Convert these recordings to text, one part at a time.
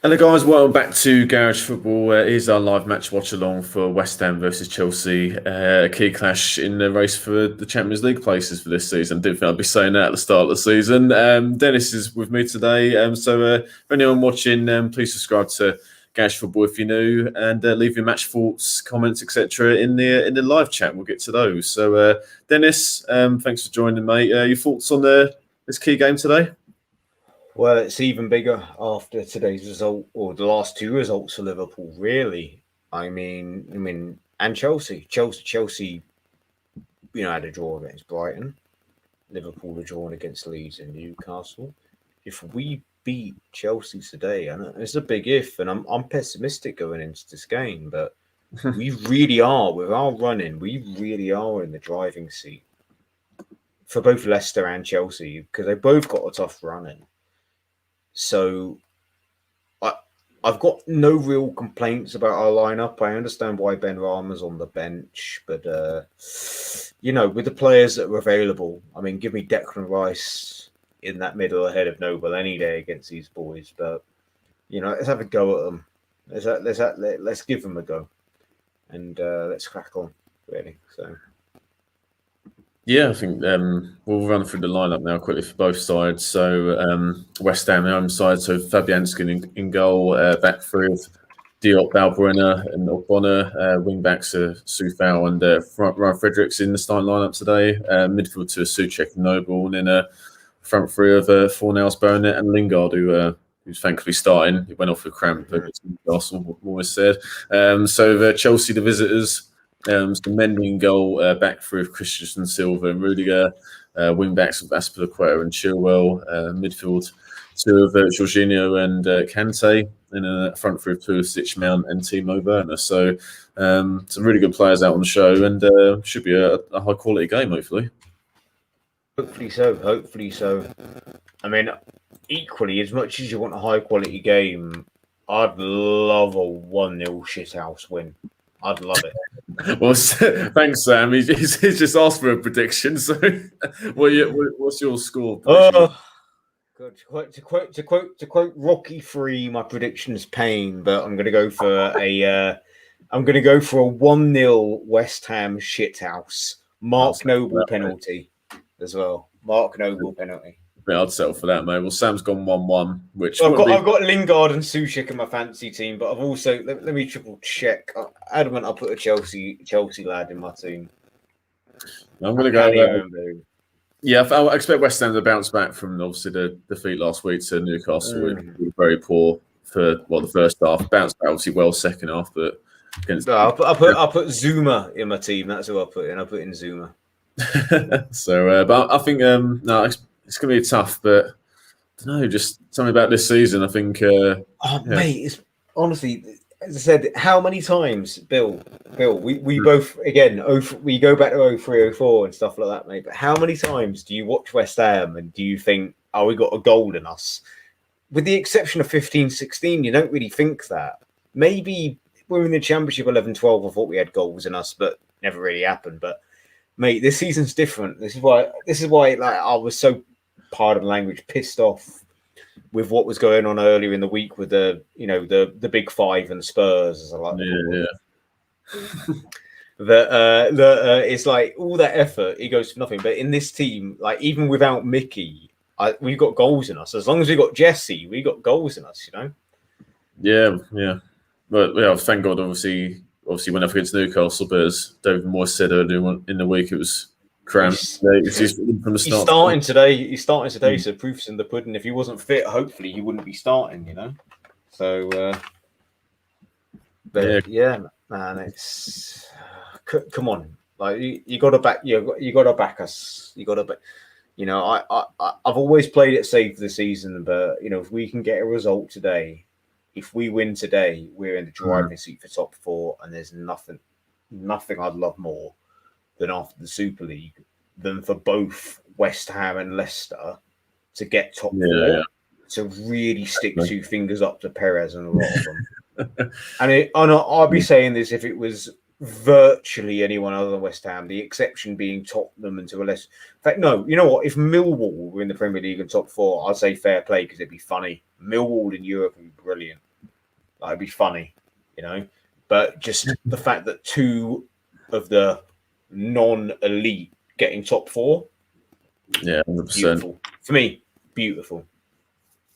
Hello guys, welcome back to Garage Football. Here's our live match watch along for West Ham versus Chelsea. A key clash in the race for the Champions League places for this season. Didn't think I'd be saying that at the start of the season. Dennis is with me today. If anyone watching, please subscribe to Garage Football if you're new, and leave your match thoughts, comments, etc. in the live chat. We'll get to those. So Dennis, thanks for joining, mate. Your thoughts on this key game today? Well, it's even bigger after today's result, or the last two results for Liverpool. Really, I mean, and Chelsea, had a draw against Brighton. Liverpool are drawn against Leeds and Newcastle. If we beat Chelsea today, and it's a big if, and I'm pessimistic going into this game, but we really are with our running. We really are in the driving seat for both Leicester and Chelsea because they both got a tough running. So I've got no real complaints about our lineup. I understand why Ben Rama's on the bench, but with the players that are available, I mean, give me Declan Rice in that middle ahead of Noble any day against these boys. But let's have a go at them. Let's give them a go, and let's crack on. Really, so. Yeah, I think we'll run through the lineup now quickly for both sides. So West Ham, the home side, so Fabianski in goal, back three of Diop, Balbuena and Ogbonna, wing backs Soufal and Ryan Fredericks in the starting lineup today. Midfield to Souček and Noble, and then a front three of Fornals, Burnett and Lingard, who's thankfully starting. He went off with cramp against Newcastle, almost said. Chelsea, the visitors. Some Mendy in goal, back through of Christensen, Silva and Rudiger, wing backs of Aspilicueta and Chilwell, midfield two of Jorginho and Kante, and a front three of Pulisic, Mount and Timo Werner. So some really good players out on the show, and should be a high quality game, hopefully. Hopefully so. I mean, equally, as much as you want a high quality game, I'd love a 1-0 shithouse win. I'd love it. Well, thanks, Sam. He's just asked for a prediction. So, what's your score? Good. To quote Rocky 3, my prediction is pain, but I'm going to go for a 1-0 West Ham shithouse. Mark Noble penalty as well. Mark Noble penalty. I'd settle for that, mate. Well, Sam's gone 1-1, which I've got Lingard and Souček in my fantasy team, but I've also let me triple check. Adamant, I'll put a Chelsea lad in my team. I'm going to go. Yeah, I expect West Ham to bounce back from obviously the defeat last week to Newcastle. We were very poor for the first half. Bounced back obviously well second half, but against. I'll put Zuma in my team. That's who I'll put in. I'll put in Zuma. But I think it's going to be tough, but I don't know, just something about this season. I think. Mate, it's honestly, as I said, how many times, Bill, we both again, we go back to 03, 04 and stuff like that, mate. But how many times do you watch West Ham and do you think, oh, we got a goal in us? With the exception of 15, 16, you don't really think that. Maybe we're in the Championship 11, 12. I thought we had goals in us, but never really happened. But mate, this season's different. This is why like I was so, pardon the language, pissed off with what was going on earlier in the week with the big five and Spurs, as I like to call it. It's like all that effort, it goes for nothing. But in this team, like even without Mickey, we've got goals in us. As long as we got Jesse, we got goals in us, Yeah. But yeah, thank God, obviously went up against Newcastle, but as David Moyes said earlier in the week, it was cramped. He's from the start. He's starting today, so proof's in the pudding. If he wasn't fit, hopefully he wouldn't be starting, So, man, it's come on, like you got to back. You got to back us. You got to back. I've always played it safe this season, but if we can get a result today, if we win today, we're in the driving seat for top 4, and there's nothing I'd love more than after the Super League than for both West Ham and Leicester to get top 4, to really stick 2 fingers up to Perez and a lot of them. and I'll be saying this if it was virtually anyone other than West Ham, the exception being Tottenham and to a less. In fact, no, you know what? If Millwall were in the Premier League and top 4, I'd say fair play because it'd be funny. Millwall in Europe would be brilliant. That'd be funny, you know. But just the fact that two of the non-elite getting top four, Yeah, 100%. beautiful for me. Beautiful.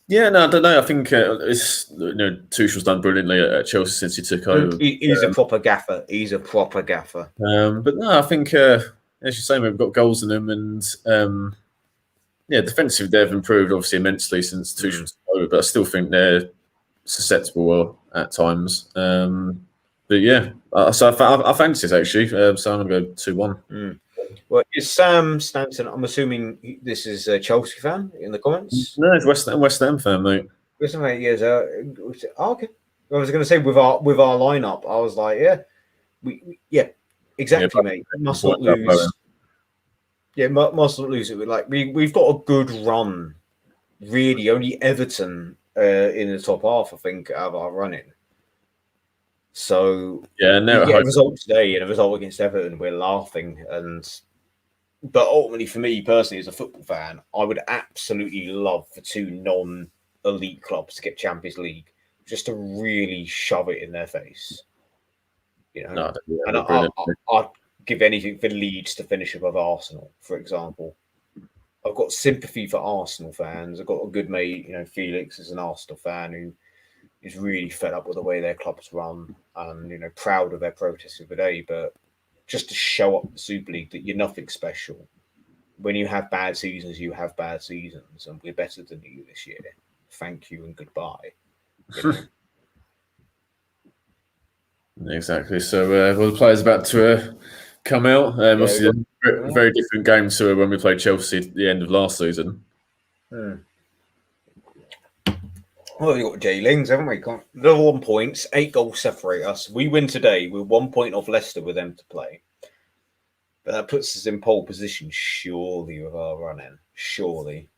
Yeah, no, I don't know. I think it's Tuchel's done brilliantly at Chelsea since he took over. He's a proper gaffer. He's a proper gaffer. But no, I think as you say, we've got goals in them, and defensive they've improved obviously immensely since Tuchel's took over. But I still think they're susceptible at times. But yeah, so I fancy this actually. So I'm going to go 2-1. Well, is Sam Stanton? I'm assuming this is a Chelsea fan in the comments. No, it's West Ham fan, mate. West Ham, yes. Okay. I was going to say with our lineup, I was like, yeah, exactly, mate. Must not lose. Yeah, must not lose it. Like we've got a good run. Really, only Everton in the top half, I think, of our running. So yeah, we get a result today and a result against Everton, we're laughing. But ultimately, for me personally, as a football fan, I would absolutely love for two non-elite clubs to get Champions League, just to really shove it in their face. You know, and I'd give anything for Leeds to finish above Arsenal, for example. I've got sympathy for Arsenal fans. I've got a good mate, Felix is an Arsenal fan who is really fed up with the way their clubs run and, proud of their protests of the day. But just to show up the Super League that you're nothing special. When you have bad seasons, you have bad seasons, and we're better than you this year. Thank you and goodbye. Exactly. So, the players about to come out. Obviously, a very different game to when we played Chelsea at the end of last season. Well, we've got Jay Lings, haven't we? Level 1 points, 8 goals separate us. We win today. We're 1 point off Leicester with them to play. But that puts us in pole position, surely, with our running. Surely.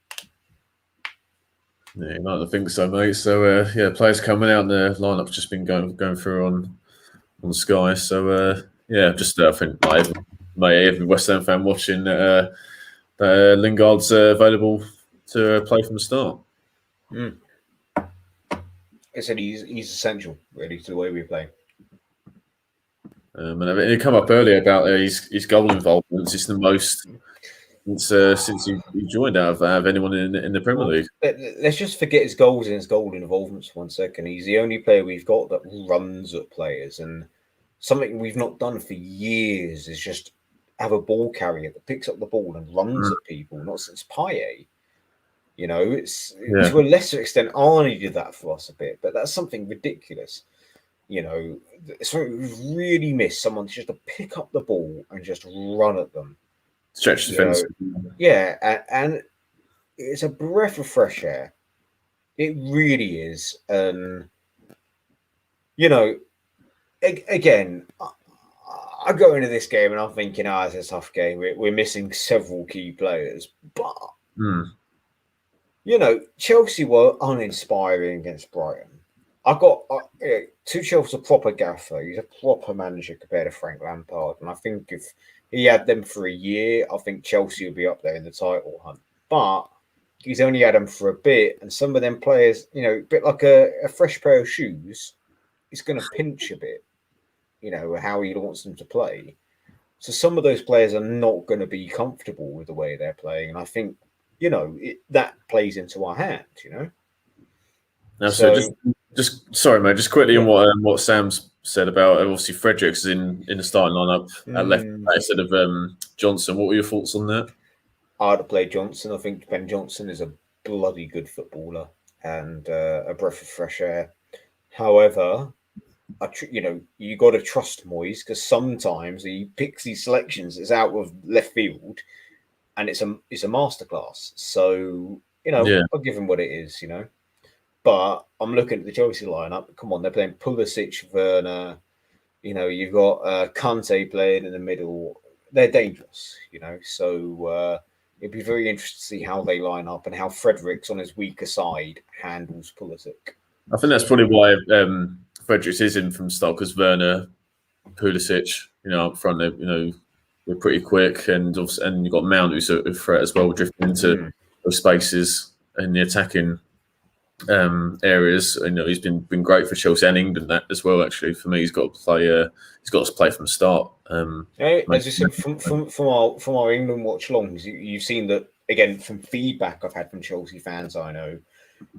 Yeah, you might think so, mate. So, players coming out, and the lineup's just been going through on Sky. So, just I think every West Ham fan watching Lingard's available to play from the start. I said he's essential, really, to the way we play. And it come up earlier about his goal involvement. It's the most since he joined out of anyone in the Premier League. Let's just forget his goals and his goal involvements for 1 second. He's the only player we've got that runs at players, and something we've not done for years is just have a ball carrier that picks up the ball and runs at people. Not since Payet. It's to a lesser extent, Arnie did that for us a bit, but that's something ridiculous. Something we've really missed, someone just to pick up the ball and just run at them. Stretch defense. Yeah, and it's a breath of fresh air. It really is. And, again, I go into this game and I'm thinking, it's a tough game. We're missing several key players, but... Chelsea were uninspiring against Brighton. I got Tuchel's a proper gaffer. He's a proper manager compared to Frank Lampard. And I think if he had them for a year, I think Chelsea would be up there in the title hunt. But he's only had them for a bit. And some of them players, a bit like a fresh pair of shoes, it's going to pinch a bit, how he wants them to play. So some of those players are not going to be comfortable with the way they're playing. And I think, that plays into our hands, No, so just sorry, mate. Just quickly on what Sam's said about obviously Fredericks in the starting lineup at left instead of Johnson. What were your thoughts on that? I'd have played Johnson. I think Ben Johnson is a bloody good footballer and a breath of fresh air. However, you got to trust Moyes because sometimes he picks these selections that's out of left field. And it's a masterclass. So, I'll give him what it is, But I'm looking at the Chelsea lineup. Come on, they're playing Pulisic, Werner. You've got Kante playing in the middle. They're dangerous, So it'd be very interesting to see how they line up and how Fredericks on his weaker side handles Pulisic. I think that's probably why Fredericks is in from start because Werner, Pulisic, up front, they're pretty quick, and you've got Mount who's a threat as well, drifting into those spaces in the attacking areas. You know, he's been great for Chelsea and England that as well. Actually, for me, he's got to play. He's got to play from the start. As you said, from our England watch-alongs, you've seen that again from feedback I've had from Chelsea fans. I know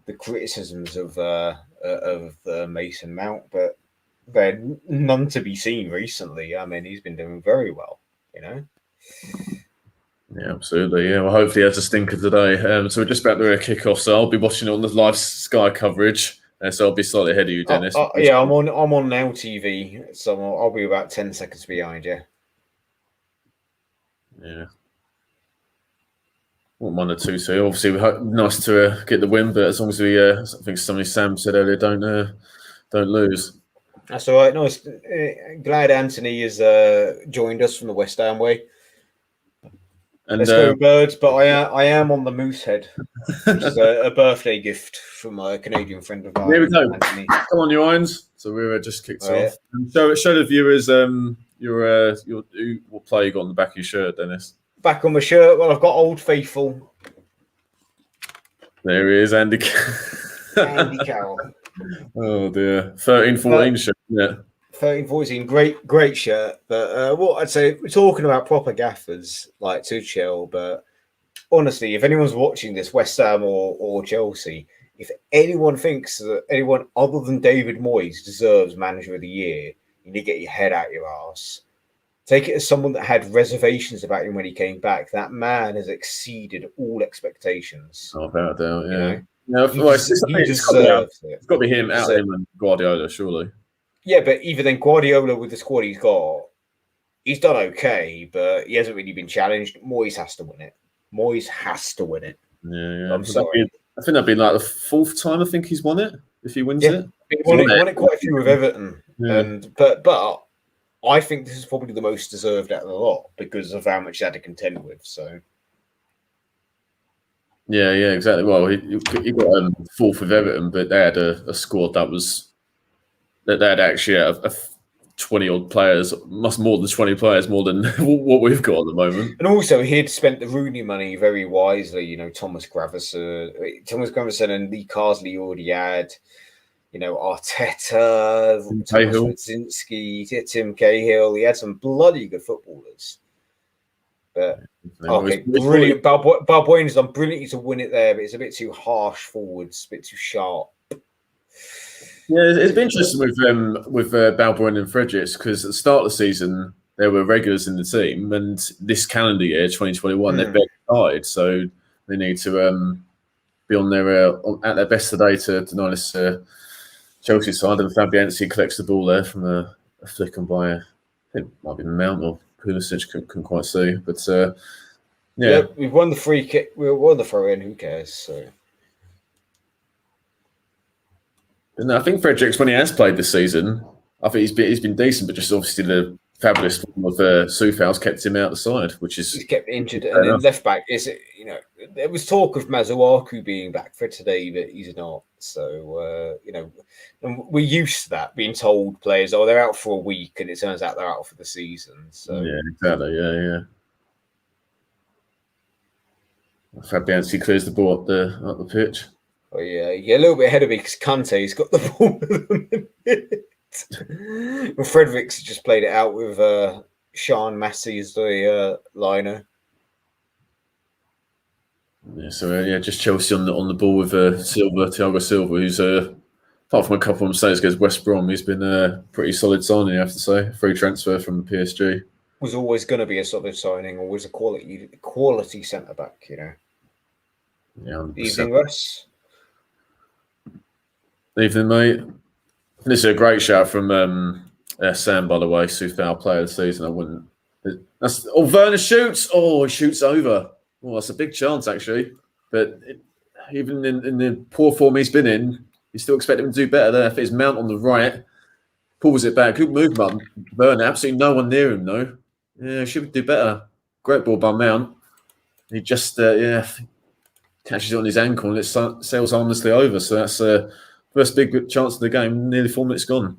the criticisms of Mason Mount, but they're none to be seen recently. I mean, he's been doing very well. You know. Yeah, absolutely. Yeah, well, hopefully he has a stinker today. So we're just about to kick off, so I'll be watching it on the live Sky coverage. So I'll be slightly ahead of you, Dennis. Yeah, I'm on Now TV, so I'll be about 10 seconds behind you. Yeah. Well, 1 or 2. So obviously, nice to get the win, but as long as we, I think somebody Sam said earlier, don't lose. That's all right. Nice. Glad Anthony has joined us from the West Ham way. And, let's go Birds, but I am on the Moosehead, which is a birthday gift from a Canadian friend of mine. Here we go. Anthony. Come on, your irons. So we're just kicked off. Yeah. Show the viewers what play you got on the back of your shirt, Dennis. Back on my shirt. Well, I've got Old Faithful. There he is, Andy. Andy Carroll. Oh dear, 13-14 shirt. Yeah. 13-14, great shirt. But what I'd say, we're talking about proper gaffers, like to chill. But honestly, if anyone's watching this, West Ham or Chelsea, if anyone thinks that anyone other than David Moyes deserves Manager of the Year, you need to get your head out your ass. Take it as someone that had reservations about him when he came back. That man has exceeded all expectations. Oh, without a doubt, yeah. You know? He deserves it. It's got to be him, out of him and Guardiola, surely. Yeah, but even then, Guardiola with the squad he's got, he's done okay, but he hasn't really been challenged. Moyes has to win it. Moyes has to win it. Yeah. I'm sorry. I think that'd be like the 4th time I think he's won it. If he wins it, he won it quite a few with Everton, yeah. But I think this is probably the most deserved out of the lot because of how much he had to contend with. So. Yeah, exactly. Well, he got 4th with Everton, but they had a squad that they had actually a 20-odd players, much more than 20 players, more than what we've got at the moment. And also, he'd spent the Rooney money very wisely. You know, Thomas Gravesen and Lee Carsley already had. You know, Arteta, Zinski, Tim Cahill. He had some bloody good footballers. But okay, brilliant. Balbuena's done brilliantly to win it there, but it's a bit too harsh forwards, a bit too sharp. Yeah, it's been interesting with Balbuena and Fredericks because at the start of the season there were regulars in the team, and this calendar year, 2021, they've barely started, so they need to be on their at their best today to deny this Chelsea side. And Fabianski collects the ball there from a flick and by I think it might be Mount or Pulisic, couldn't quite see, but yeah, we've won the free kick, we won the throw in. Who cares? So. And I think Fredericks, when he has played this season, I think he's been decent, but just obviously the fabulous form of Soufal's kept him out the side, which is he's kept injured. And then left back is there was talk of Masuaku being back for today, but he's not. So and we're used to that, being told players, they're out for a week, and it turns out they're out for the season. So yeah, exactly, yeah. Fabianski clears the ball up the pitch. Oh yeah, a little bit ahead of me because Kante's got the ball at the minute. Well, Fredericks just played it out with Sean Massey as the liner. Yeah, so just Chelsea on the ball with Thiago Silva, who's apart from a couple of mistakes against West Brom, he's been a pretty solid signing, you have to say. Free transfer from PSG. Was always going to be a solid signing, always a quality centre back, you know. Yeah, 100%. Evening, Russ. Evening, mate. This is a great shout from Sam, by the way. Soufal player of the season. I wouldn't. Werner shoots. Oh, he shoots over. Oh, that's a big chance actually. But even in the poor form he's been in, you still expect him to do better there. If it's Mount on the right, pulls it back. Good movement, Werner. Absolutely no one near him though. Yeah, should do better. Great ball by Mount. He just catches it on his ankle and it sails harmlessly over. So that's first big chance of the game. Nearly 4 minutes gone.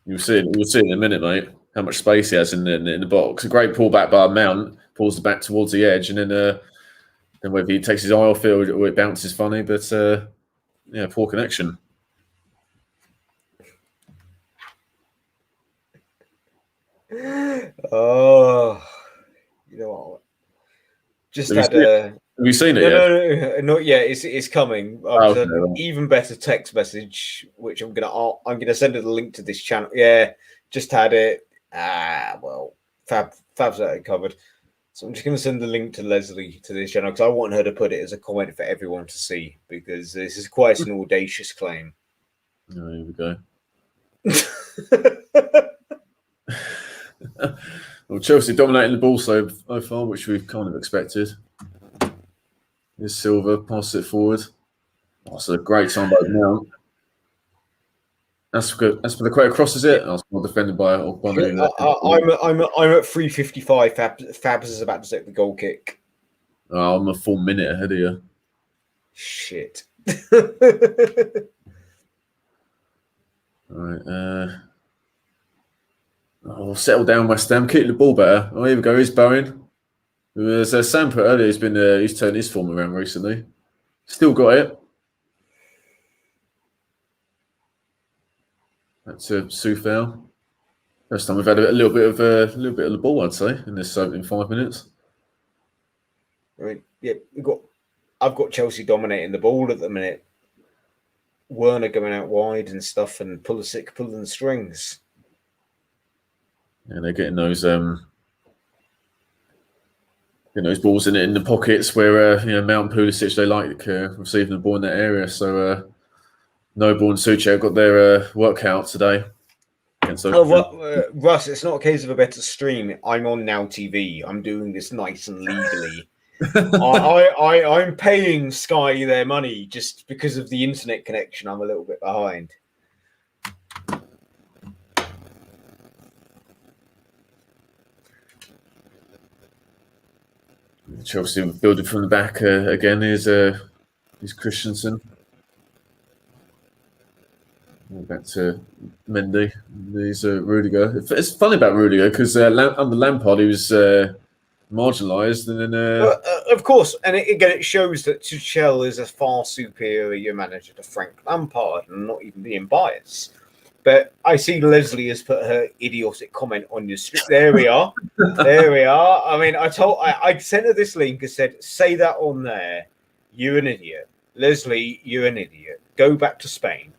You'll see it in a minute, mate. How much space he has in the box. A great pullback by Mount. Pulls the back towards the edge, and then And whether he takes his eye off it or it bounces funny, but yeah, poor connection. Oh, you know what? Just Have had a. have you seen it No, yet? no, not yet. It's coming. Oh, I've okay, done an right. even better text message, which I'm gonna send her the link to this channel. Yeah, just had it. Well, Fab's that covered. So I'm just gonna send the link to Leslie to this channel because I want her to put it as a comment for everyone to see because this is quite an audacious claim. Oh, here we go. Well, Chelsea dominating the ball so far, which we've kind of expected. Here's Silva, passes it forward. Oh, that's a great time by Mount. That's good. That's for the quite across, is it? That's well defended by Ogbonu. I'm at 3:55. Fabs is about to take the goal kick. Oh, I'm a full minute ahead of you. Shit. All right. We'll settle down, West Ham. Keep the ball better. Oh, here we go. Here's Bowen. As Sam put earlier, he's turned his form around recently. Still got it. That's Soufal. First time we've had a little bit of the ball, I'd say, in this opening 5 minutes. I mean, yeah, I've got Chelsea dominating the ball at the minute. Werner going out wide and stuff, and Pulisic pulling the strings. Yeah, they're getting those balls in the pockets where Mount and Pulisic, they like receiving the ball in that area. So Noble and Suchek got their work out today. Russ, it's not a case of a better stream. I'm on Now TV. I'm doing this nice and legally. I'm paying Sky their money just because of the internet connection. I'm a little bit behind. Chelsea building from the back again. Here's Christensen. Back to Mendy. There's Rudiger. It's funny about Rudiger because under Lampard he was marginalised, and then of course, and it shows that Tuchel is a far superior manager to Frank Lampard, and not even being biased. But I see Leslie has put her idiotic comment on your script. There we are. There we are. I mean, I sent her this link and said, say that on there. You're an idiot. Leslie, you're an idiot. Go back to Spain.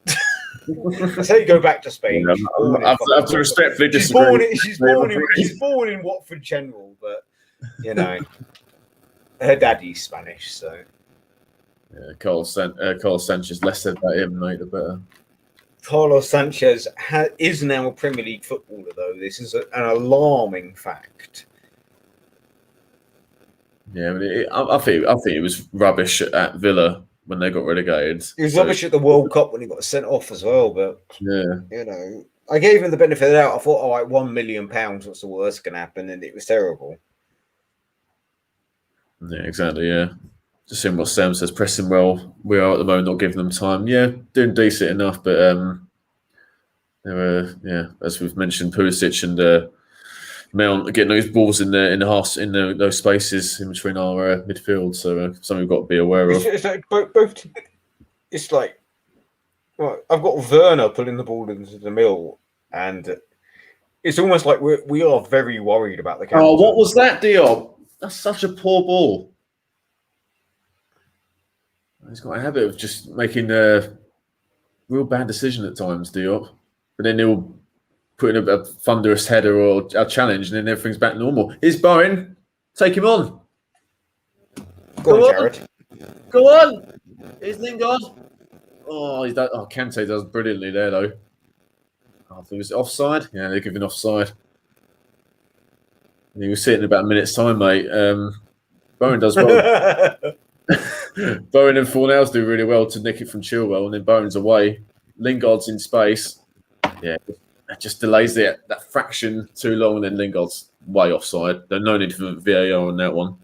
I say go back to Spain. I have to respectfully disagree. She's born in Watford General, but her daddy's Spanish, so. Yeah, Carlos Sanchez, less said about him, mate, the better. Carlos Sanchez is now a Premier League footballer, though. This is an alarming fact. Yeah, I think it was rubbish at Villa when they got relegated. He was rubbish at the World Cup when he got sent off as well, but yeah, I gave him the benefit of the doubt. I thought, all right, £1 million, what's the worst going to happen? And it was terrible. Yeah, exactly. Yeah, just seeing what Sam says, pressing well. We are at the moment not giving them time. Yeah, doing decent enough, but there were as we've mentioned, Pulisic and Mount getting those balls in those spaces in between our midfield. So something we've got to be aware of. It's like both. It's like, well, I've got Werner pulling the ball into the middle, and it's almost like we are very worried about the counter. Oh, what was that, Diop? That's such a poor ball. He's got a habit of just making a real bad decision at times, Diop. But then he'll put in a thunderous header or a challenge, and then everything's back normal. Here's Bowen. Take him on. Go on, Jared. Go on. Here's Lingard. Oh, Kante does brilliantly there, though. I think it was offside. Yeah, they're giving offside. You will see it in about a minute's time, mate. Bowen does well. Bowen and Fornals do really well to nick it from Chilwell, and then Bowen's away. Lingard's in space. Yeah, that just delays that fraction too long, and then Lingard's way offside. There's no need for VAR on that one.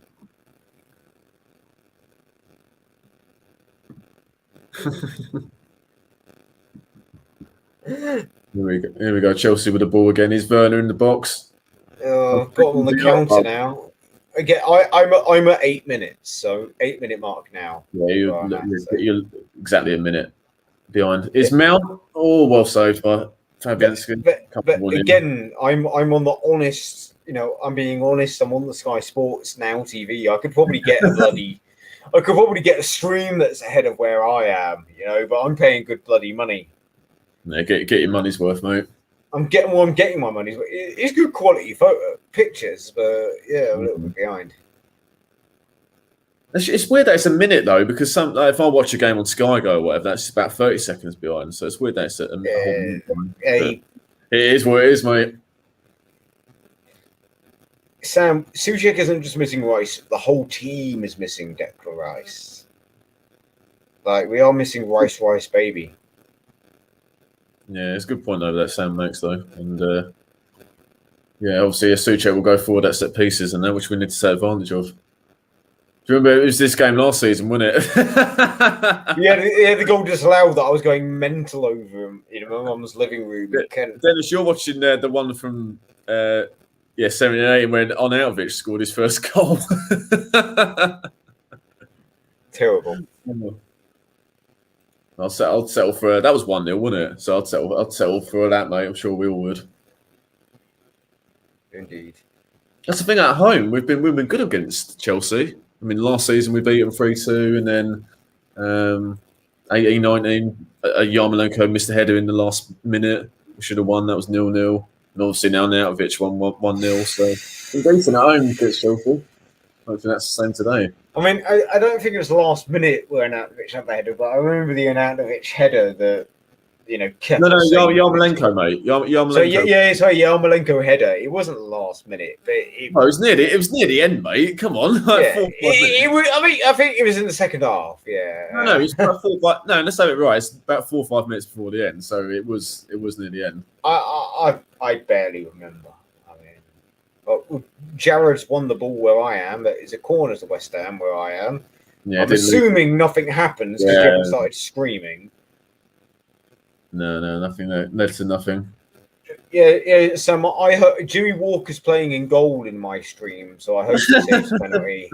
Here we go. Chelsea with the ball again. Is Werner in the box? Got on the counter now. again, I'm at 8 minutes, so 8 minute mark now. Yeah, Well, you're exactly a minute behind. Is Mel? Oh, well saved by Fabianski. but again, I'm on the honest. I'm being honest. I'm on the Sky Sports Now TV. I could probably get a stream that's ahead of where I am. But I'm paying good bloody money. Yeah, get your money's worth, mate. I'm getting my money's worth. It's good quality pictures, but yeah, a little bit behind. It's weird that it's a minute though, because if I watch a game on Sky Go or whatever, that's about 30 seconds behind. So it's weird that it's a whole minute. It is what it is, mate. Sam, Souček isn't just missing Rice. The whole team is missing Declan Rice. Like, we are missing Rice, baby. Yeah, it's a good point though that Sam makes though, and yeah, obviously Souček will go forward at set pieces and that, which we need to take advantage of. Do you remember it was this game last season, wasn't it? yeah, the goal disallowed that I was going mental over him in my mum's living room. Dennis, you're watching the one from 78 when Arnautovic scored his first goal. Terrible. I'll settle for that was 1-0, wasn't it? So I'd settle for that, mate. I'm sure we all would. Indeed. That's the thing at home. We've been good against Chelsea. I mean, last season we beat them 3-2, and then 18-19, Yarmolenko missed a header in the last minute. We should have won. That was 0-0. And obviously now Arnautovic won 1-0. So we're decent at home against Chelsea. Hopefully that's the same today. I mean, I don't think it was last minute where Arnautovic had the header, but I remember the Arnautovic header that, kept. No, Yarmolenko, mate. Yarmolenko. Sorry, Yarmolenko header. It wasn't last minute, but it was near the end, mate. Come on. I think it was in the second half. Yeah. No, it's about 4 5. No, let's have it right. It's about 4 or 5 minutes before the end, so it was near the end. I barely remember. Jared's won the ball where I am. That is a corner to West Ham where I am. Yeah, I'm assuming nothing happens because Jared started screaming. No, nothing. Led to nothing. Yeah. Sam, I heard Jimmy Walker's playing in goal in my stream, so I hope he saves penalty.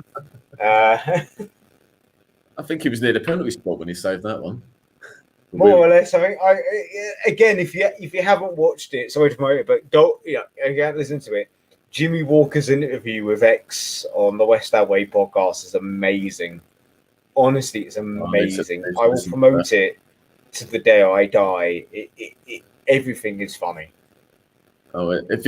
I think he was near the penalty spot when he saved that one. More or less, I think. Again, if you haven't watched it, sorry to promote it, but go. Again, listen to it. Jimmy Walker's interview with X on the West Ham Way podcast is amazing. Honestly, it's amazing. I will promote it to the day I die. Everything is funny. Oh, if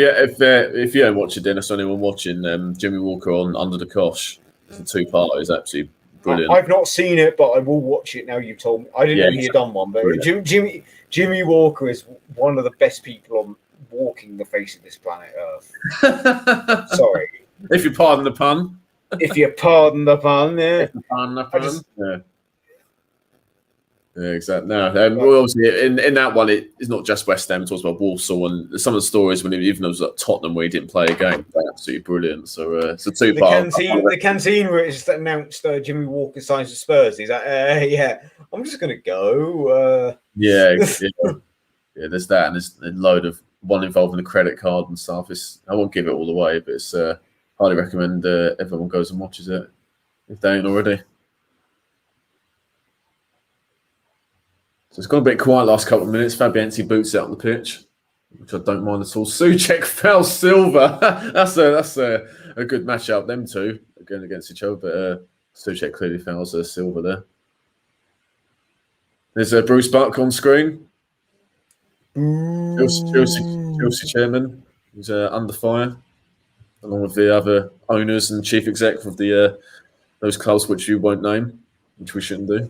you don't watch it, Dennis, anyone watching Jimmy Walker on Under the Cosh, it's a 2-part. It's absolutely brilliant. I've not seen it, but I will watch it now. You've told me. I didn't know he had done one, but Jimmy Walker is one of the best people on walking the face of this planet Earth. Sorry. If you pardon the pun. If you pardon the pun, yeah. Yeah, exactly. No, well, obviously, in that one, it's not just West Ham. It talks about Walsall and some of the stories when even though it was at Tottenham where he didn't play a game, they're absolutely brilliant. So it's a 2-part. The canteen where it's just announced Jimmy Walker signs for Spurs. He's like, yeah, I'm just gonna go. Yeah. There's that, and there's a load of one involving the credit card and stuff. I won't give it all away, but it's highly recommend everyone goes and watches it if they ain't already. So it's gone a bit quiet last couple of minutes. Fabianski boots it on the pitch, which I don't mind at all. Souček fouls Silva. that's a good matchup, them two, again against each other. But Souček clearly fouls Silva there. There's Bruce Buck on screen. Chelsea chairman, who's under fire, along with the other owners and chief exec of those clubs which you won't name, which we shouldn't do.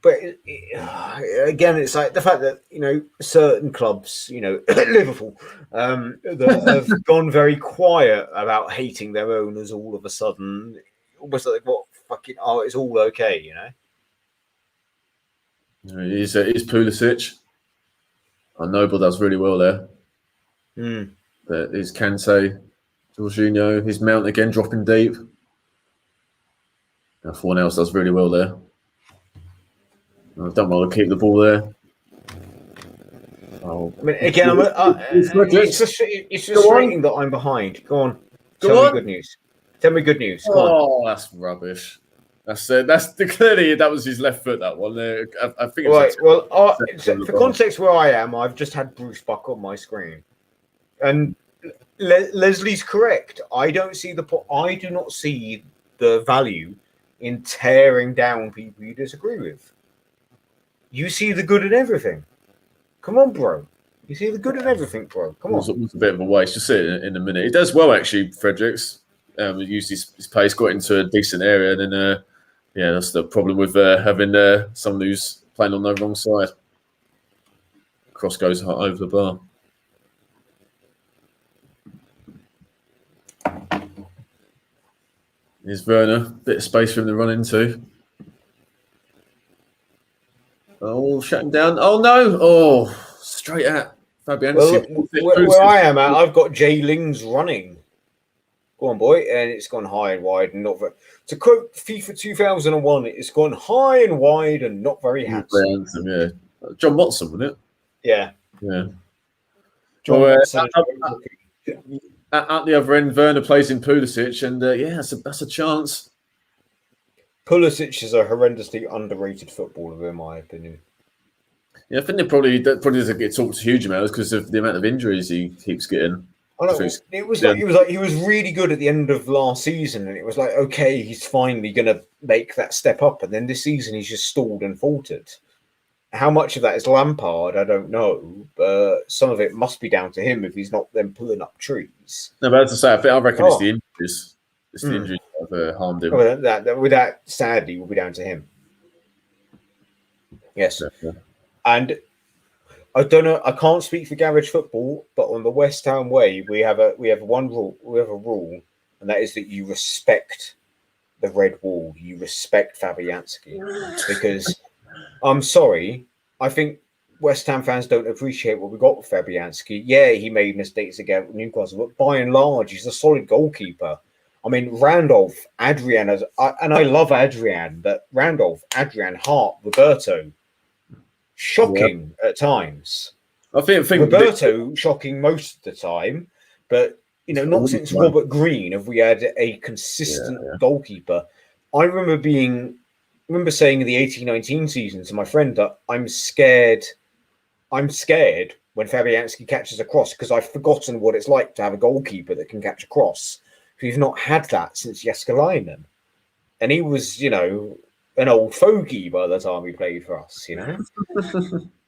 But again, it's like the fact that certain clubs, Liverpool, that have gone very quiet about hating their owners all of a sudden. Almost like it's all okay, He's Pulisic. Noble does really well there. But his Kante, Jorginho, his Mount again dropping deep. Now everyone else does really well there. I don't want to keep the ball there. I mean, again, it's frustrating that I'm behind. Go on. Tell me good news. Tell me good news. Come on. Oh, that's rubbish. That's clearly that was his left foot. That one. I think. It was Right. Well, so for context, where I am, I've just had Bruce Buck on my screen, and Leslie's correct. I do not see the value in tearing down people you disagree with. You see the good in everything. Come on, bro. You see the good in everything, bro. Come on. It was a bit of a waste. You'll see it in a minute. He does well, actually, Fredericks. He used his pace, got into a decent area, and then, that's the problem with having someone who's playing on the wrong side. Cross goes over the bar. Here's Werner. Bit of space for him to run into. Oh, shutting down. Oh, no. Oh, straight at Fabianski. Well, where I am at, I've got Jay Lings running. Go on, boy. And it's gone high and wide and not very... To quote FIFA 2001, it's gone high and wide and not very handsome. Yeah. John Watson, wasn't it? Yeah. Yeah. John Watson. At the other end, Werner plays in Pulisic, and that's a chance. Pulisic is a horrendously underrated footballer, in my opinion. Yeah, I think that probably doesn't get talked a huge amount because of the amount of injuries he keeps getting. I know. It was like he was really good at the end of last season, and it was like, okay, he's finally going to make that step up, and then this season he's just stalled and faltered. How much of that is Lampard, I don't know, but some of it must be down to him if he's not then pulling up trees. No, but as I say, I reckon it's the injuries. It's the injuries that have harmed him. Well, that sadly will be down to him. Yes, and I don't know. I can't speak for garage football, but on the West Ham way, we have a rule, and that is that you respect the red wall. You respect Fabianski, because I'm sorry, I think West Ham fans don't appreciate what we got with Fabianski. Yeah, he made mistakes against Newcastle, but by and large, he's a solid goalkeeper. I mean, Randolph, Adrian, and I love Adrian, but Randolph, Adrian, Hart, Roberto, shocking at times. I think Roberto shocking most of the time, but not since Robert Green have we had a consistent goalkeeper. I remember saying in the 18-19 season to my friend that I'm scared when Fabianski catches a cross because I've forgotten what it's like to have a goalkeeper that can catch a cross. We've not had that since Jeskalainen. And he was, an old fogey by the time he played for us,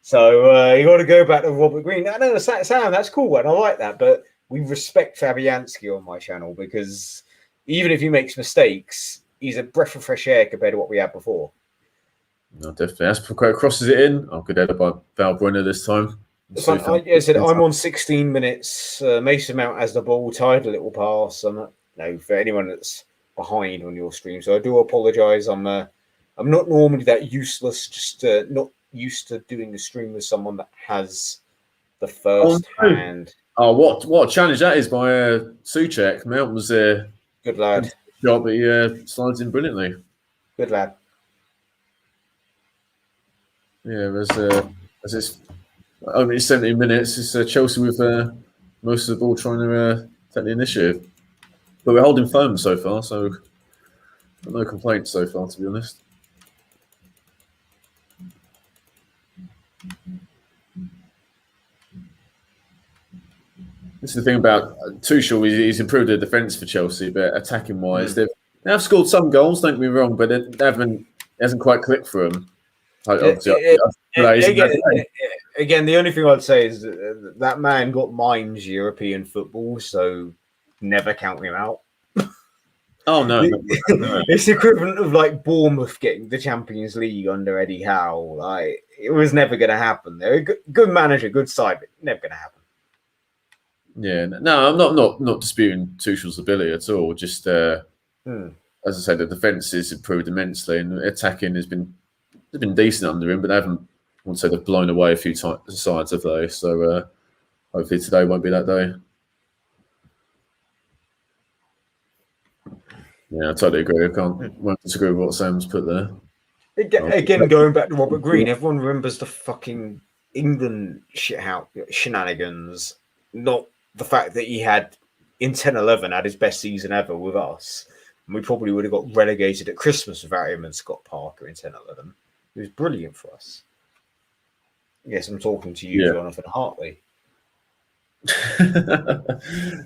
So you got to go back to Robert Green. No, Sam, that's cool, and I like that. But we respect Fabianski on my channel because even if he makes mistakes, he's a breath of fresh air compared to what we had before. No, definitely. Asperquare crosses it in. Good header by Valbuena this time. I said I'm on 16 minutes. Mason Mount has the ball, tied a little pass. For anyone that's behind on your stream, so I do apologise. I'm not normally that useless. Just not used to doing the stream with someone that has the first hand. Oh, what a challenge that is by Souček. Mount was good lad. Job, but he slides in brilliantly. Good lad. Yeah, as it's only 17 minutes, it's Chelsea with most of the ball trying to take the initiative. But we're holding firm so far, so no complaints so far, to be honest. This is the thing about Tuchel. He's improved the defence for Chelsea, but attacking-wise, they have scored some goals, don't get me wrong, but it hasn't quite clicked for them. Again, the only thing I'd say is that man got minds European football, so never count him out. Oh no. It's the equivalent of like Bournemouth getting the Champions League under Eddie Howe. Like it was never going to happen. They're a good manager, good side, but never going to happen. Yeah, no, I'm not disputing Tuchel's ability at all. Just as I said, the defence has improved immensely, and attacking has been decent under him, but they haven't. I wouldn't say they've blown away a few sides, have they? So hopefully today won't be that day. Yeah, I totally agree. I won't disagree with what Sam's put there. Again, going back to Robert Green, everyone remembers the fucking England shenanigans, not the fact that he had in 10-11 had his best season ever with us. And we probably would have got relegated at Christmas without him and Scott Parker in 10-11. He was brilliant for us. Yes, I'm talking to you, Jonathan Hartley.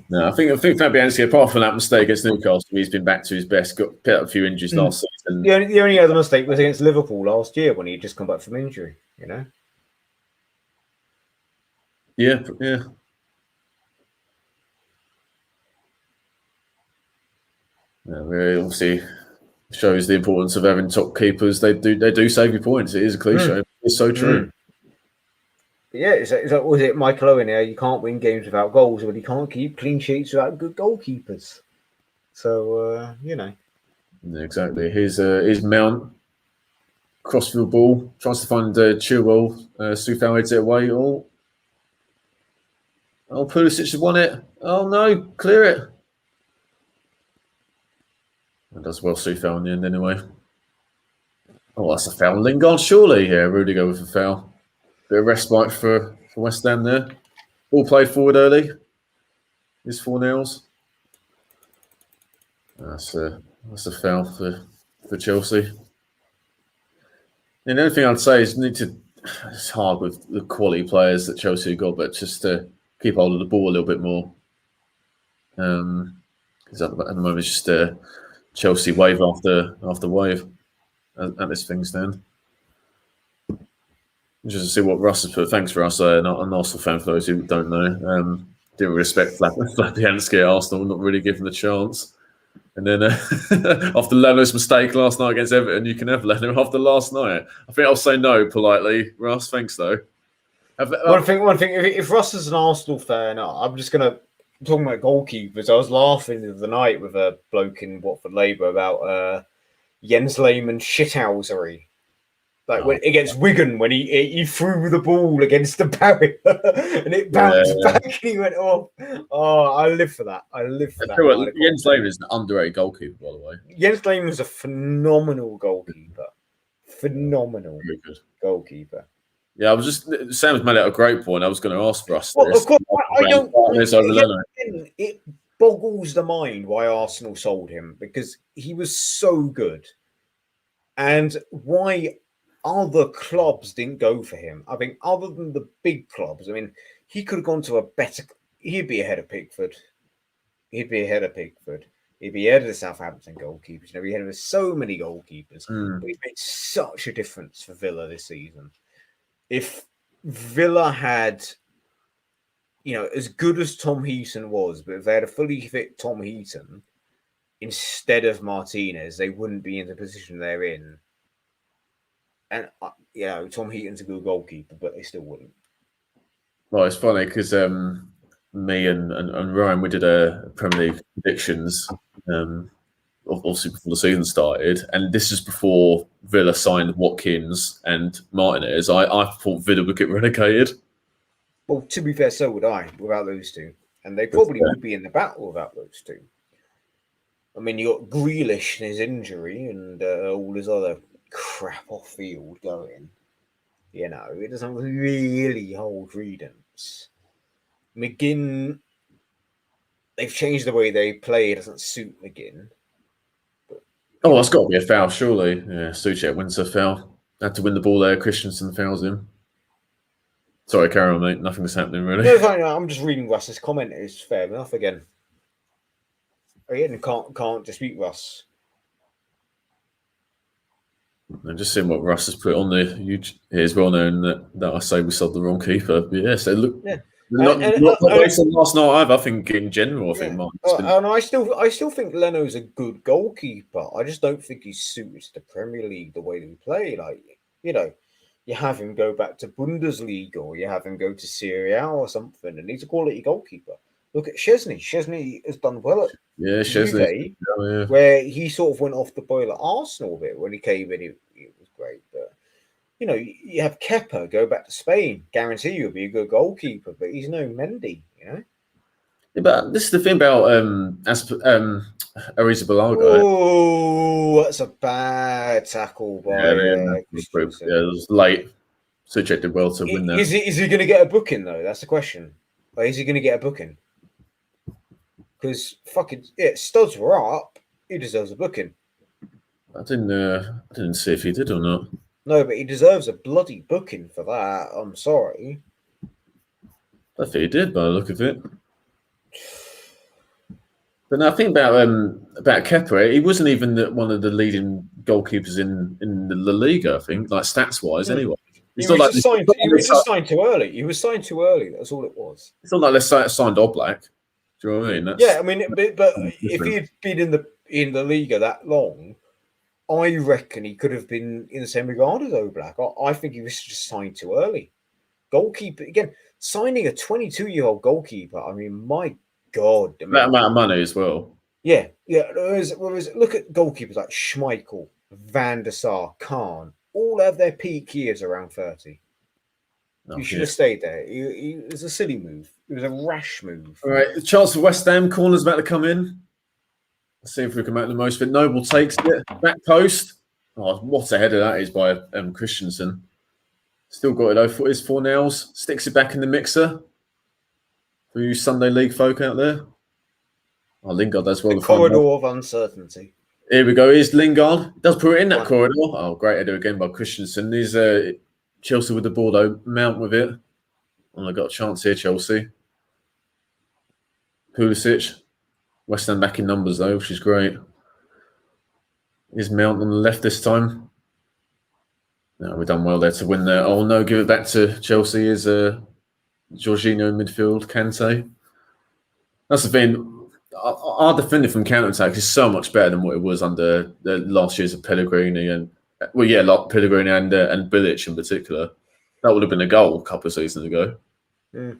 No, I think Fabianski, apart from that mistake against Newcastle, he's been back to his best. Got picked up a few injuries last season. The only other mistake was against Liverpool last year when he just come back from injury. You know. Yeah. Really, obviously shows the importance of having top keepers. They do save you points. It is a cliche. It's so true. Yeah, it's like, was it Michael Owen here? You can't win games without goals, but you can't keep clean sheets without good goalkeepers. So you know. Yeah, exactly. Here's Mount. Crossfield ball. Tries to find Chilwell. Soufal heads it away. Oh, Pulisic has won it. Oh no, clear it. That does well, Soufal in the end anyway. Oh, that's a foul. Lingard, surely. Yeah, Rudiger with a foul. Bit of respite for West Ham there. All played forward early. Is 4-0. That's a foul for Chelsea. And the only thing I'd say is it's hard with the quality players that Chelsea got, but just to keep hold of the ball a little bit more. Because at the moment it's just Chelsea wave after wave at this thing stand. Just to see what Russ has put. Thanks for us, an Arsenal fan for those who don't know. Didn't respect Fabianski at Arsenal, not really given the chance. And then after Leno's mistake last night against Everton, you can have Leno after last night. I think I'll say no politely. Russ, thanks though. One thing. If Russ is an Arsenal fan, I'm just gonna talking about goalkeepers. I was laughing the other night with a bloke in Watford Labour about Jens Lehmann's shithousery. Against Wigan when he threw the ball against the barrier and it bounced back and he went off. Oh, I live for that. Jens Lehmann is an underrated goalkeeper, by the way. Jens Lehmann is a phenomenal goalkeeper. Phenomenal goalkeeper. Yeah, I was just Sam has made out a great point. I was going to ask Russ. Well, of course, it boggles the mind why Arsenal sold him because he was so good, and why other clubs didn't go for him. I think other than the big clubs, I mean, he could have gone to a better... He'd be ahead of Pickford. He'd be ahead of the Southampton goalkeepers. You know, he had so many goalkeepers. But he made such a difference for Villa this season. If Villa had, as good as Tom Heaton was, but if they had a fully fit Tom Heaton instead of Martinez, they wouldn't be in the position they're in. And, Tom Heaton's a good goalkeeper, but they still wouldn't. Well, it's funny because me and Ryan, we did a Premier League predictions, obviously before the season started. And this is before Villa signed Watkins and Martinez. I thought Villa would get relegated. Well, to be fair, so would I, without those two. And they probably would be in the battle without those two. I mean, you got Grealish and his injury and all his other crap off field going. It doesn't really hold credence. McGinn, they've changed the way they play. It doesn't suit McGinn. But, that's got to be a foul, surely. Yeah, Souček wins a foul. Had to win the ball there. Christensen fouls him. Sorry, carry on, mate. Nothing's happening, really. No, I'm just reading Russ's comment. It's fair enough again. Can't dispute Russ. I'm just seeing what Russ has put on there. It's well known that I say we sold the wrong keeper. But yes, not based on last night either. I think in general, and I still think Leno's a good goalkeeper. I just don't think he's suited to the Premier League the way that we play. You have him go back to Bundesliga or you have him go to Serie A or something, and he's a quality goalkeeper. Look at Szczesny. Szczesny has done well at Juve, where he sort of went off the boil at Arsenal a bit when he came in. It was great, but you have Kepa go back to Spain. Guarantee you'll be a good goalkeeper, but he's no Mendy. Yeah, but this is the thing about Arrizabalaga. Oh, that's a bad tackle by. It was late. Souček did well to win that. Is he going to get a booking though? That's the question. Or is he going to get a booking? because fucking studs were up. He deserves a booking. I didn't see if he did or not. No, but he deserves a bloody booking for that. I'm sorry. I think he did by the look of it. But no, I think about Kepa, he wasn't even one of the leading goalkeepers in the La Liga, I think, like stats wise, anyway. He was just signed too early. He was signed too early. That's all it was. It's not like they signed Oblak. Do you know what I mean? Yeah, I mean, but if he had been in the Liga that long, I reckon he could have been in the same regard as Oblak. I think he was just signed too early. Goalkeeper again, signing a 22-year-old goalkeeper. I mean, my God, I mean, that amount of money as well. Yeah. Whereas look at goalkeepers like Schmeichel, Van der Sar, Khan. All have their peak years around 30. You should have stayed there. It was a silly move. It was a rash move. All right, the chance for West Ham. Corner's about to come in. Let's see if we can make the most of it. Noble takes it. Back post. Oh, what a header that is by Christensen. Still got it though. For his 4 nails. Sticks it back in the mixer. For you Sunday League folk out there. Oh, Lingard does well. The corridor of uncertainty. Here we go. Here's Lingard. Does put it in that corridor. Oh, great header again by Christensen. These Chelsea with the ball though. Mount with it. Oh, I got a chance here, Chelsea. Pulisic. West Ham back in numbers though, which is great. Here's Mount on the left this time. No, we've done well there to win there. Oh no, give it back to Chelsea. Is Jorginho in midfield, Kante. That's the thing. Our defending from counter-attack is so much better than what it was under the last years of Pellegrini and Pellegrini and Bilic in particular. That would have been a goal a couple of seasons ago. Mm.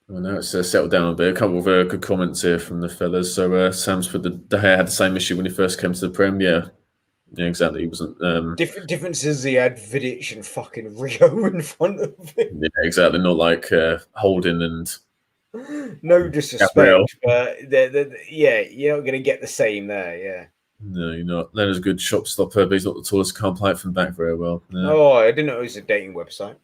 Well, now it's settled down a bit. A couple of good comments here from the fellas. So Sam's put De Gea had the same issue when he first came to the Prem. Yeah, exactly. He wasn't. Difference is he had Vidic and fucking Rio in front of him. Yeah, exactly. Not like Holding and. No disrespect, Gabriel. But you're not going to get the same there. Yeah. No, you're not. Leonard's a good shop stopper, but he's not the tallest. Can't play it from back very well. No. Oh, I didn't know it was a dating website.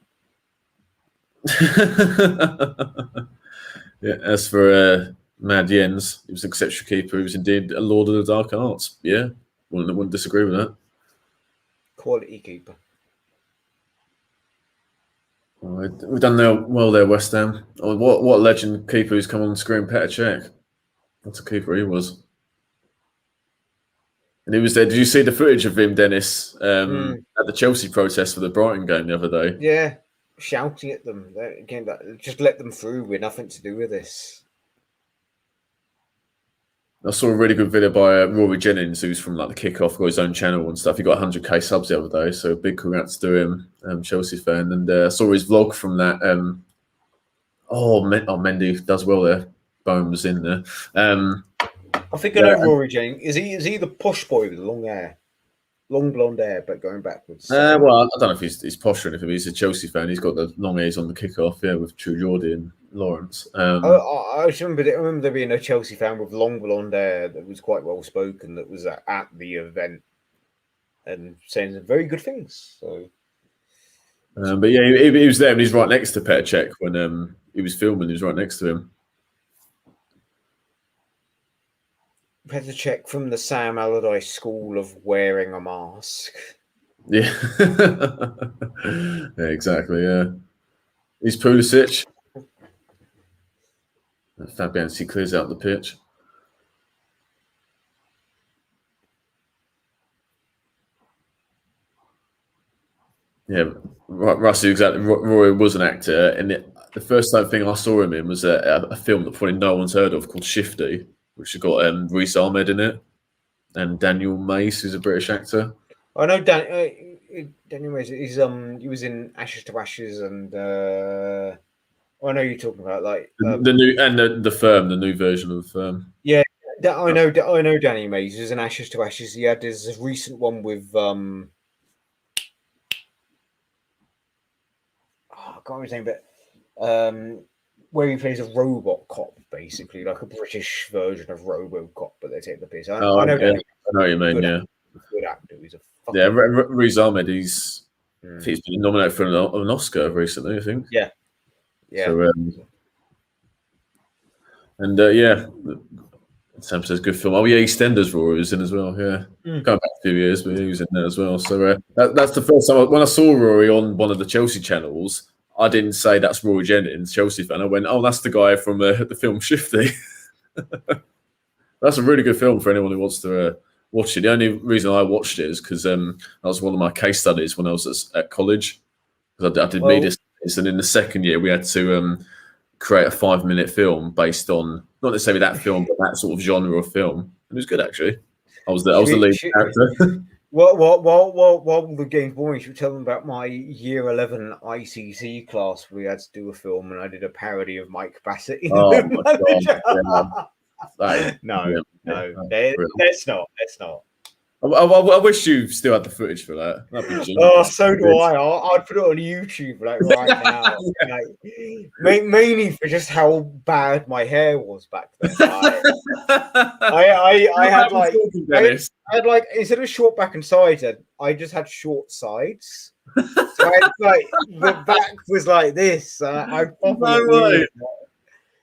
Yeah, as for Mad Jens, he was an exceptional keeper. He was indeed a lord of the dark arts. Yeah, wouldn't disagree with that. Quality keeper. All right. We've done well there, West Ham. Oh, what legend keeper who's come on the screen, Petr Cech. What a keeper he was. And he was there. Did you see the footage of him, Dennis, at the Chelsea protest for the Brighton game the other day? Yeah. Shouting at them again, just let them through. We're nothing to do with this. I saw a really good video by Rory Jennings, who's from like the Kickoff, got his own channel and stuff. He got 100k subs the other day, so big congrats to him, Chelsea fan. And I saw his vlog from that. Mendy does well there. Bone was in there. I think I know Rory Jennings. Is he the posh boy with the long hair? Long blonde hair, but going backwards. Well, I don't know if he's posh or anything, but he's a Chelsea fan. He's got the long hairs on the Kickoff, with True Geordie and Lawrence. I remember there being a Chelsea fan with long blonde hair that was quite well spoken, that was at the event and saying some very good things. So, but yeah, he was there and he's right next to Petr Cech when he was filming. He was right next to him. Petr Cech from the Sam Allardyce school of wearing a mask. Yeah. Yeah, exactly, yeah. He's Pulisic. Fabianski clears out the pitch. Yeah, Russell, exactly. Roy was an actor, and the first thing I saw him in was a film that probably no one's heard of called Shifty, which has got Reece Ahmed in it, and Daniel Mace, who's a British actor. I know Daniel Mace. He was in Ashes to Ashes, and I know you're talking about like the new and the Firm, the new version of the Firm. Yeah, I know Danny Mace was in Ashes to Ashes. He had his recent one with I can't remember his name, but where he plays a robot cop, basically like a British version of RoboCop, but they take the piss. I know what you mean. Yeah, good actor. He's a Reece Ahmed. He's been nominated for an Oscar recently, I think. Yeah. So, And yeah, Sam says good film. Oh yeah, EastEnders Rory was in as well. Yeah, going back a few years, but he was in there as well. So that's the first time when I saw Rory on one of the Chelsea channels. I didn't say that's Rory Jennings, Chelsea fan. I went, oh, that's the guy from the film Shifty. That's a really good film for anyone who wants to watch it. The only reason I watched it is because that was one of my case studies when I was at college. Because I did media studies, and in the second year we had to create a 5-minute film based on not necessarily that film, but that sort of genre of film. It was good actually. I was the lead character. While the game's boring, should we tell them about my year 11 ICC class? We had to do a film, and I did a parody of Mike Bassett. Oh my god! No, let's not. I wish you still had the footage for that. That'd be genius. Oh, so do I. I'd put it on YouTube like right now. Mainly for just how bad my hair was back then. I had like instead of short back and sides, I just had short sides. So I had, like the back was like this. I probably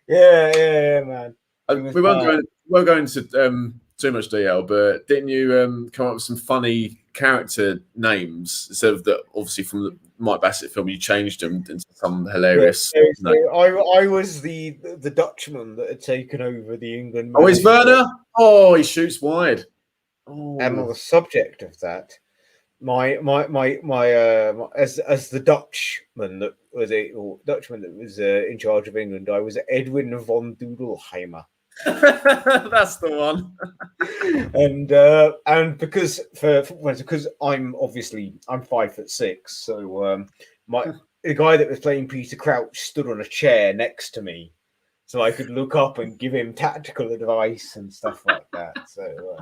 yeah, man. We won't go into too much detail, but didn't you come up with some funny character names instead of the obviously from the Mike Bassett film? You changed them into some hilarious. Yeah, I was the Dutchman that had taken over the England. Oh, is Werner? Oh, he shoots wide. Oh. And on the subject of that, my as the Dutchman that was in charge of England, I was Edwin von Dudelheimer. That's the one. And because I'm 5'6", so the guy that was playing Peter Crouch stood on a chair next to me, so I could look up and give him tactical advice and stuff like that. So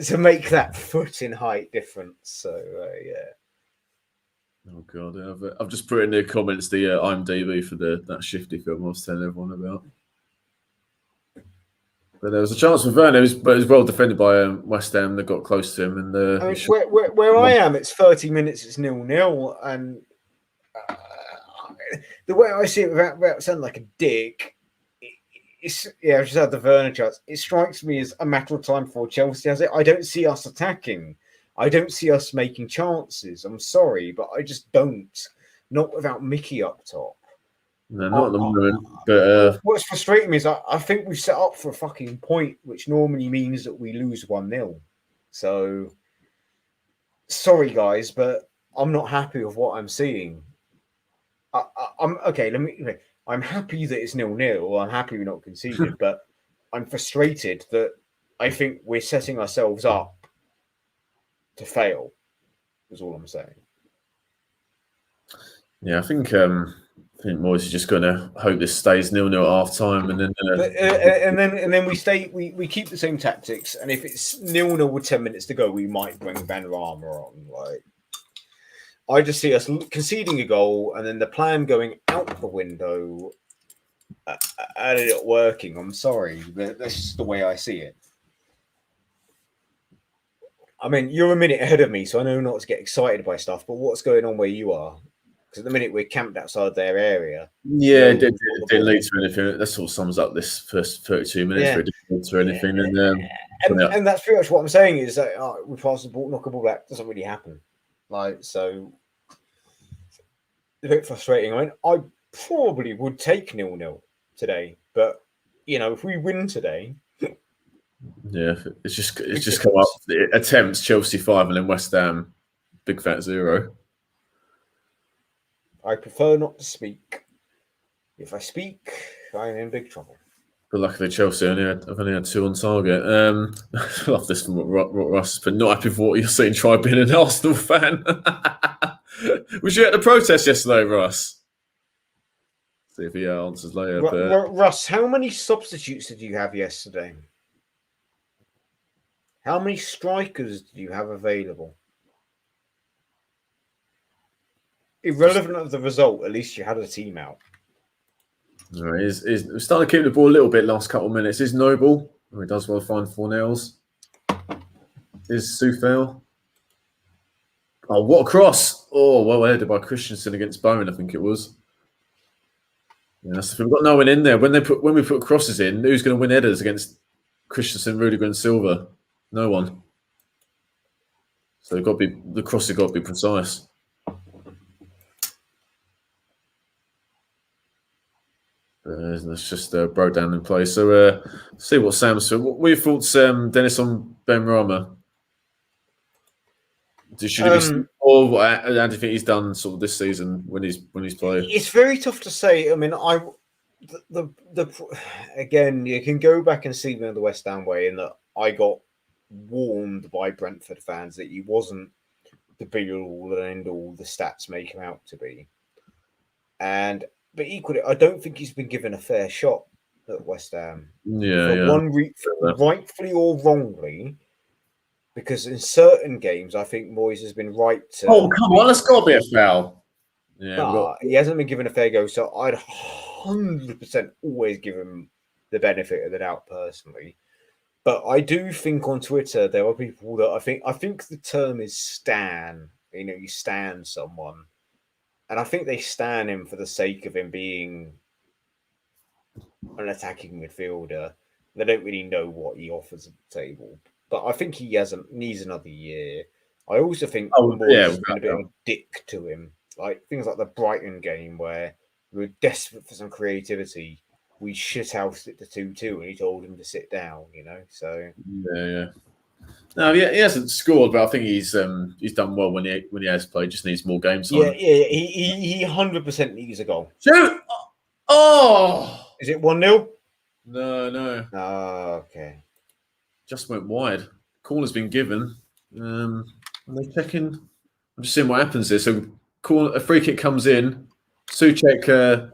to make that foot in height difference. So yeah. Oh god, I've just put in the comments the IMDb for that Shifty film I was telling everyone about. But there was a chance for Werner, but it was well defended by West Ham. They got close to him, and I mean, where I am, it's 30 minutes. It's 0-0, and the way I see it, without sounding like a dick, I just had the Werner chance. It strikes me as a matter of time before Chelsea has it. I don't see us attacking. I don't see us making chances. I'm sorry, but I just don't. Not without Mickey up top. No, not at the moment. But what's frustrating me is I think we've set up for a fucking point, which normally means that we lose 1-0. So, sorry guys, but I'm not happy with what I'm seeing. I'm okay. I'm happy that it's 0-0. I'm happy we're not conceded, but I'm frustrated that I think we're setting ourselves up to fail. Is all I'm saying. Yeah, I think Moyes is just going to hope this stays 0-0 at half time, and then we keep the same tactics. And if it's 0-0 with 10 minutes to go, we might bring Van Rama on. Like, I just see us conceding a goal, and then the plan going out the window, and it not working. I'm sorry, but that's just the way I see it. I mean, you're a minute ahead of me, so I know not to get excited by stuff. But what's going on where you are? Because at the minute we're camped outside their area. Yeah, it didn't lead to anything. That sort of sums up this first 32 minutes. Yeah. It didn't lead to anything. Yeah. And that's pretty much what I'm saying is that we pass the ball, knock a ball back. Doesn't really happen. Like, so a bit frustrating. I mean, I probably would take 0-0 today, but if we win today, yeah, it's just come up. It attempts Chelsea 5 and then West Ham big fat 0. I prefer not to speak. If I speak, I'm in big trouble. But luckily, Chelsea I've only had 2 on target. I love this from Russ, but not happy for what you're saying. Try being an Arsenal fan. Was you at the protest yesterday, Russ? See if he answers later. Russ, how many substitutes did you have yesterday? How many strikers do you have available? Irrelevant of the result, at least you had a team out. We're starting to keep the ball a little bit last couple of minutes. Is Noble? He does well to find 4 nails. Is Soufal? Oh, what a cross! Oh, well headed by Christensen against Bowen, I think it was. Yeah, that's the thing. We've got no one in there. When we put crosses in, who's going to win headers against Christensen, Rudiger, and Silva? No one. So the cross has got to be precise. Let's just broke down in play. So see what Sam's. So what were your thoughts, Dennis, on Ben Rama? Should he be, or how do you think he's done sort of this season when he's played? It's very tough to say. I mean, again, you can go back and see me on the West Ham way, in that I got warned by Brentford fans that he wasn't the be all and end all the stats make him out to be. But equally, I don't think he's been given a fair shot at West Ham. Rightfully or wrongly. Because in certain games, I think Moyes has been right to... Oh, come on, that's got to be a foul. Yeah, he hasn't been given a fair go, so I'd 100% always give him the benefit of the doubt personally. But I do think on Twitter, there are people that I think the term is stan. You know, you stan someone. And I think they stan him for the sake of him being an attacking midfielder. They don't really know what he offers at the table. But I think he needs another year. I also think Moyes has been a bit of a dick to him. Like things like the Brighton game where we were desperate for some creativity. We shithoused it to 2-2 and he told him to sit down, you know. So No, he hasn't scored, but I think he's done well when he has played. Just needs more game time. Yeah. He 100% needs a goal. Shoot! Oh! Is it 1-0? No. Oh, okay. Just went wide. Corner's been given. Are they checking? I'm just seeing what happens there. So a free kick comes in. Souček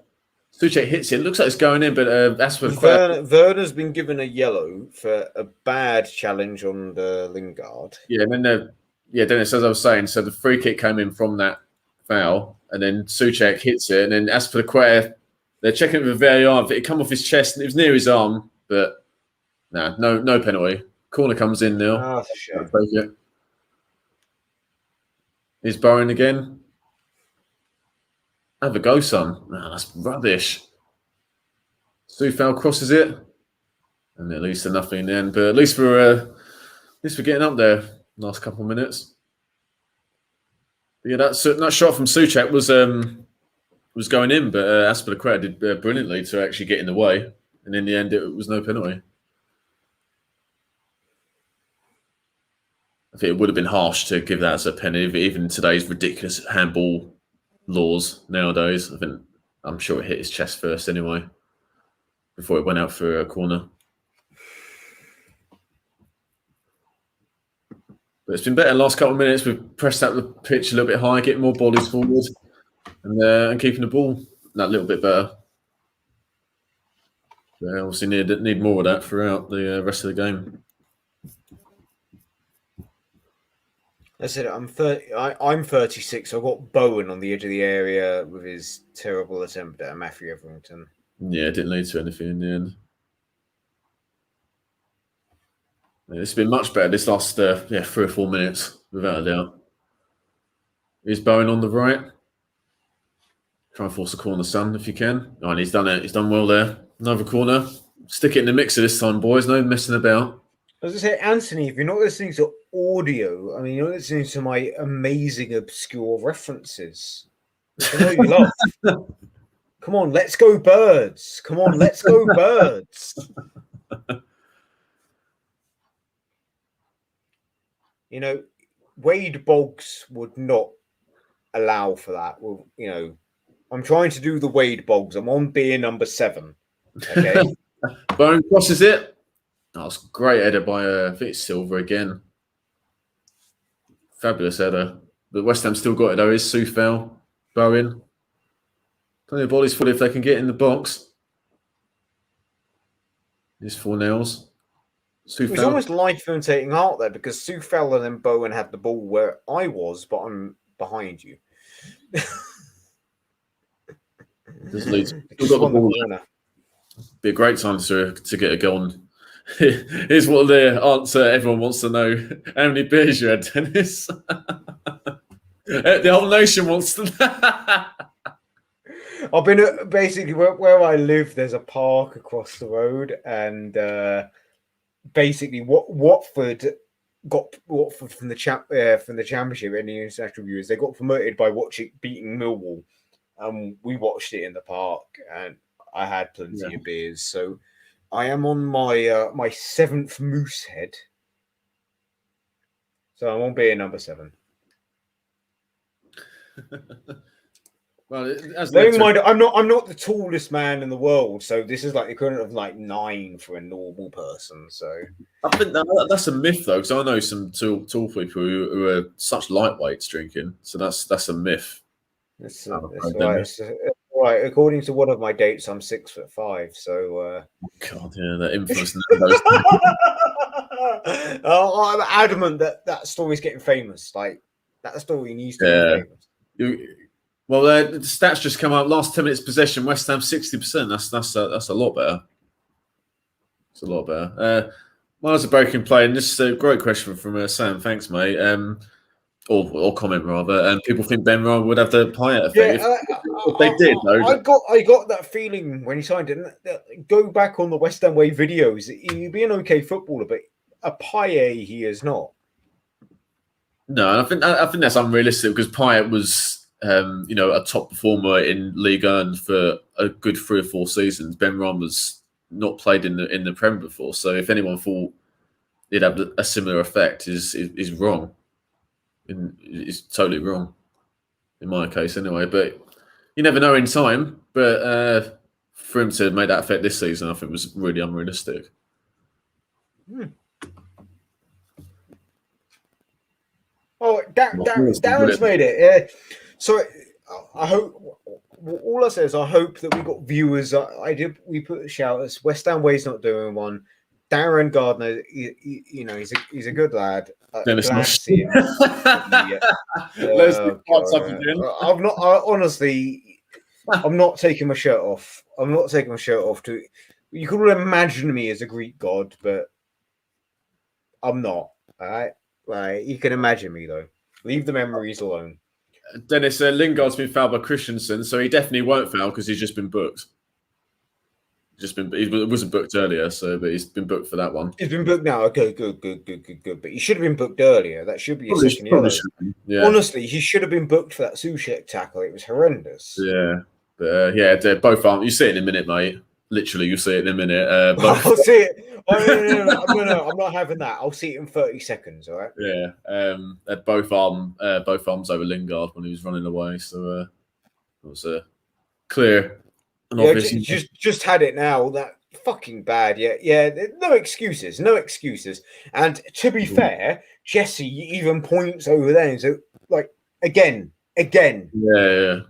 hits it. It looks like it's going in, but that's for Werner's been given a yellow for a bad challenge on the Lingard. Yeah, and then Dennis, as I was saying, so the free kick came in from that foul, and then Souček hits it, and then Azpilicueta, they're checking it with VAR. It come off his chest, and it was near his arm, but no penalty. Corner comes in now. Oh, that's a shame. Take it. He's Bowen again. Have a go, son. No, that's rubbish. Soufal crosses it, and at least nothing in the end. But at least we're getting up there. Last couple of minutes. But yeah, that shot from Souček was going in, but Azpilicueta did brilliantly to actually get in the way, and in the end, it was no penalty. I think it would have been harsh to give that as a penalty, even today's ridiculous handball laws nowadays. I'm sure it hit his chest first anyway, before it went out for a corner. But it's been better the last couple of minutes. We've pressed out the pitch a little bit higher, getting more bodies forward, and keeping the ball that little bit better. But obviously need more of that throughout the rest of the game. I said I'm 30. I'm 36. So I've got Bowen on the edge of the area with his terrible attempt at Matthew Etherington. Yeah, it didn't lead to anything in the end. Yeah, it's been much better this last 3 or 4 minutes, without a doubt. Is Bowen on the right? Try and force a corner, son, if you can. Oh, and he's done it. He's done well there. Another corner. Stick it in the mixer this time, boys. No messing about. As I say, Anthony, if you're not listening to audio, I mean, you're listening to my amazing, obscure references. I know you love. Come on, let's go birds. Come on, let's go birds. You know, Wade Boggs would not allow for that. Well, you know, I'm trying to do the Wade Boggs. I'm on beer number 7. Okay. Bowen crosses it. That's a great header by I think it's Silva again. Fabulous header. But West Ham still got it though. Is Soufal, Bowen. Plenty of bodies full if they can get in the box. These 4 nails. It was almost life imitating art there because Soufal and then Bowen had the ball where I was, but I'm behind you. Just leads. Still got the ball there. Be a great time to get a goal. Here's what the answer everyone wants to know. How many beers you had, Dennis? The whole nation wants to know. I've been basically where I live. There's a park across the road, and basically, Watford got Watford from the championship in the international viewers. They got promoted by beating Millwall, and we watched it in the park, and I had plenty of beers. So I am on my my 7th moose head. So I'm on beer number 7. Well, bear in mind, I'm not the tallest man in the world, so this is like the equivalent of like 9 for a normal person. So I think that's a myth, though, because I know some tall people who are such lightweights drinking. So that's a myth. That's right. According to one of my dates, I'm 6'5". So God, yeah, that infamous. I'm adamant that story's getting famous. Like that story needs to be famous. Well, the stats just come up. Last 10 minutes possession, West Ham 60%. That's a lot better. It's a lot better. Miles of breaking play, and this is a great question from Sam. Thanks, mate. Or comment rather. And people think Ben Ryan would have the Payet effect. If they did, though. I got that feeling when he signed it. Go back on the West Ham way videos. He'd be an okay footballer, but a Payet he is not. No, I think that's unrealistic because Payet was, a top performer in Ligue 1 for a good 3 or 4 seasons. Ben Ryan was not played in the Prem before, so if anyone thought he'd have a similar effect, is wrong. It's totally wrong, in my case anyway. But you never know in time. But for him to make that effect this season, I think was really unrealistic. Oh, Darren's made it. So I hope. All I say is I hope that we got viewers. We put a shout out. West Ham Way's not doing one. Darren Gardner, he's a good lad. Dennis glad to see him. Honestly, I'm not taking my shirt off. I'm not taking my shirt off. You could imagine me as a Greek god, but I'm not. All right, like you can imagine me though. Leave the memories alone. Dennis, Lingard's been fouled by Christensen, so he definitely won't foul because he's just been booked. He wasn't booked earlier, but he's been booked for that one. He's been booked now. Okay, good. But he should have been booked earlier. That should be a second yellow. Yeah. Honestly, he should have been booked for that Soucek tackle. It was horrendous. Yeah, but they're both aren't. You see it in a minute, mate. Literally, you'll see it in a minute. I'll see it. No, I'm not having that. I'll see it in 30 seconds. All right. Yeah. Both arms over Lingard when he was running away. So it was clear. Yeah, just had it now. That fucking bad. Yeah. No excuses. And to be fair, Jesse even points over there and so like again. Yeah.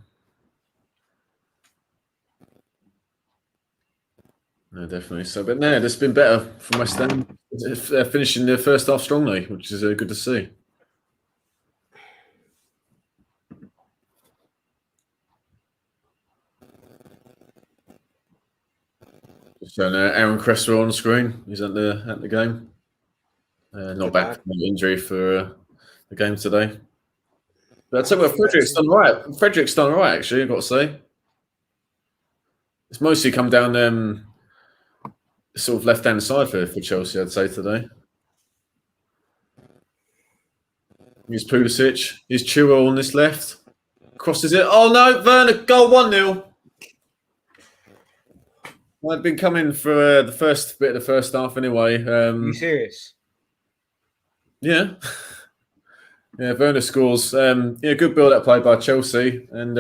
No, definitely. So, but no, it's been better from West Ham finishing the first half strongly, which is good to see. Just showing Aaron Cresswell on the screen. He's at the game. Not back from injury for the game today. But I'll tell you what, Frederick's done all right, actually, I've got to say. It's mostly come down sort of left-hand side for Chelsea, I'd say, today. Here's Pulisic. Here's Chilwell on this left. Crosses it. Oh, no, Werner, goal 1-0. I'd been coming for the first bit of the first half anyway. Are you serious? Yeah. Yeah, Werner scores. Good build-up play by Chelsea. And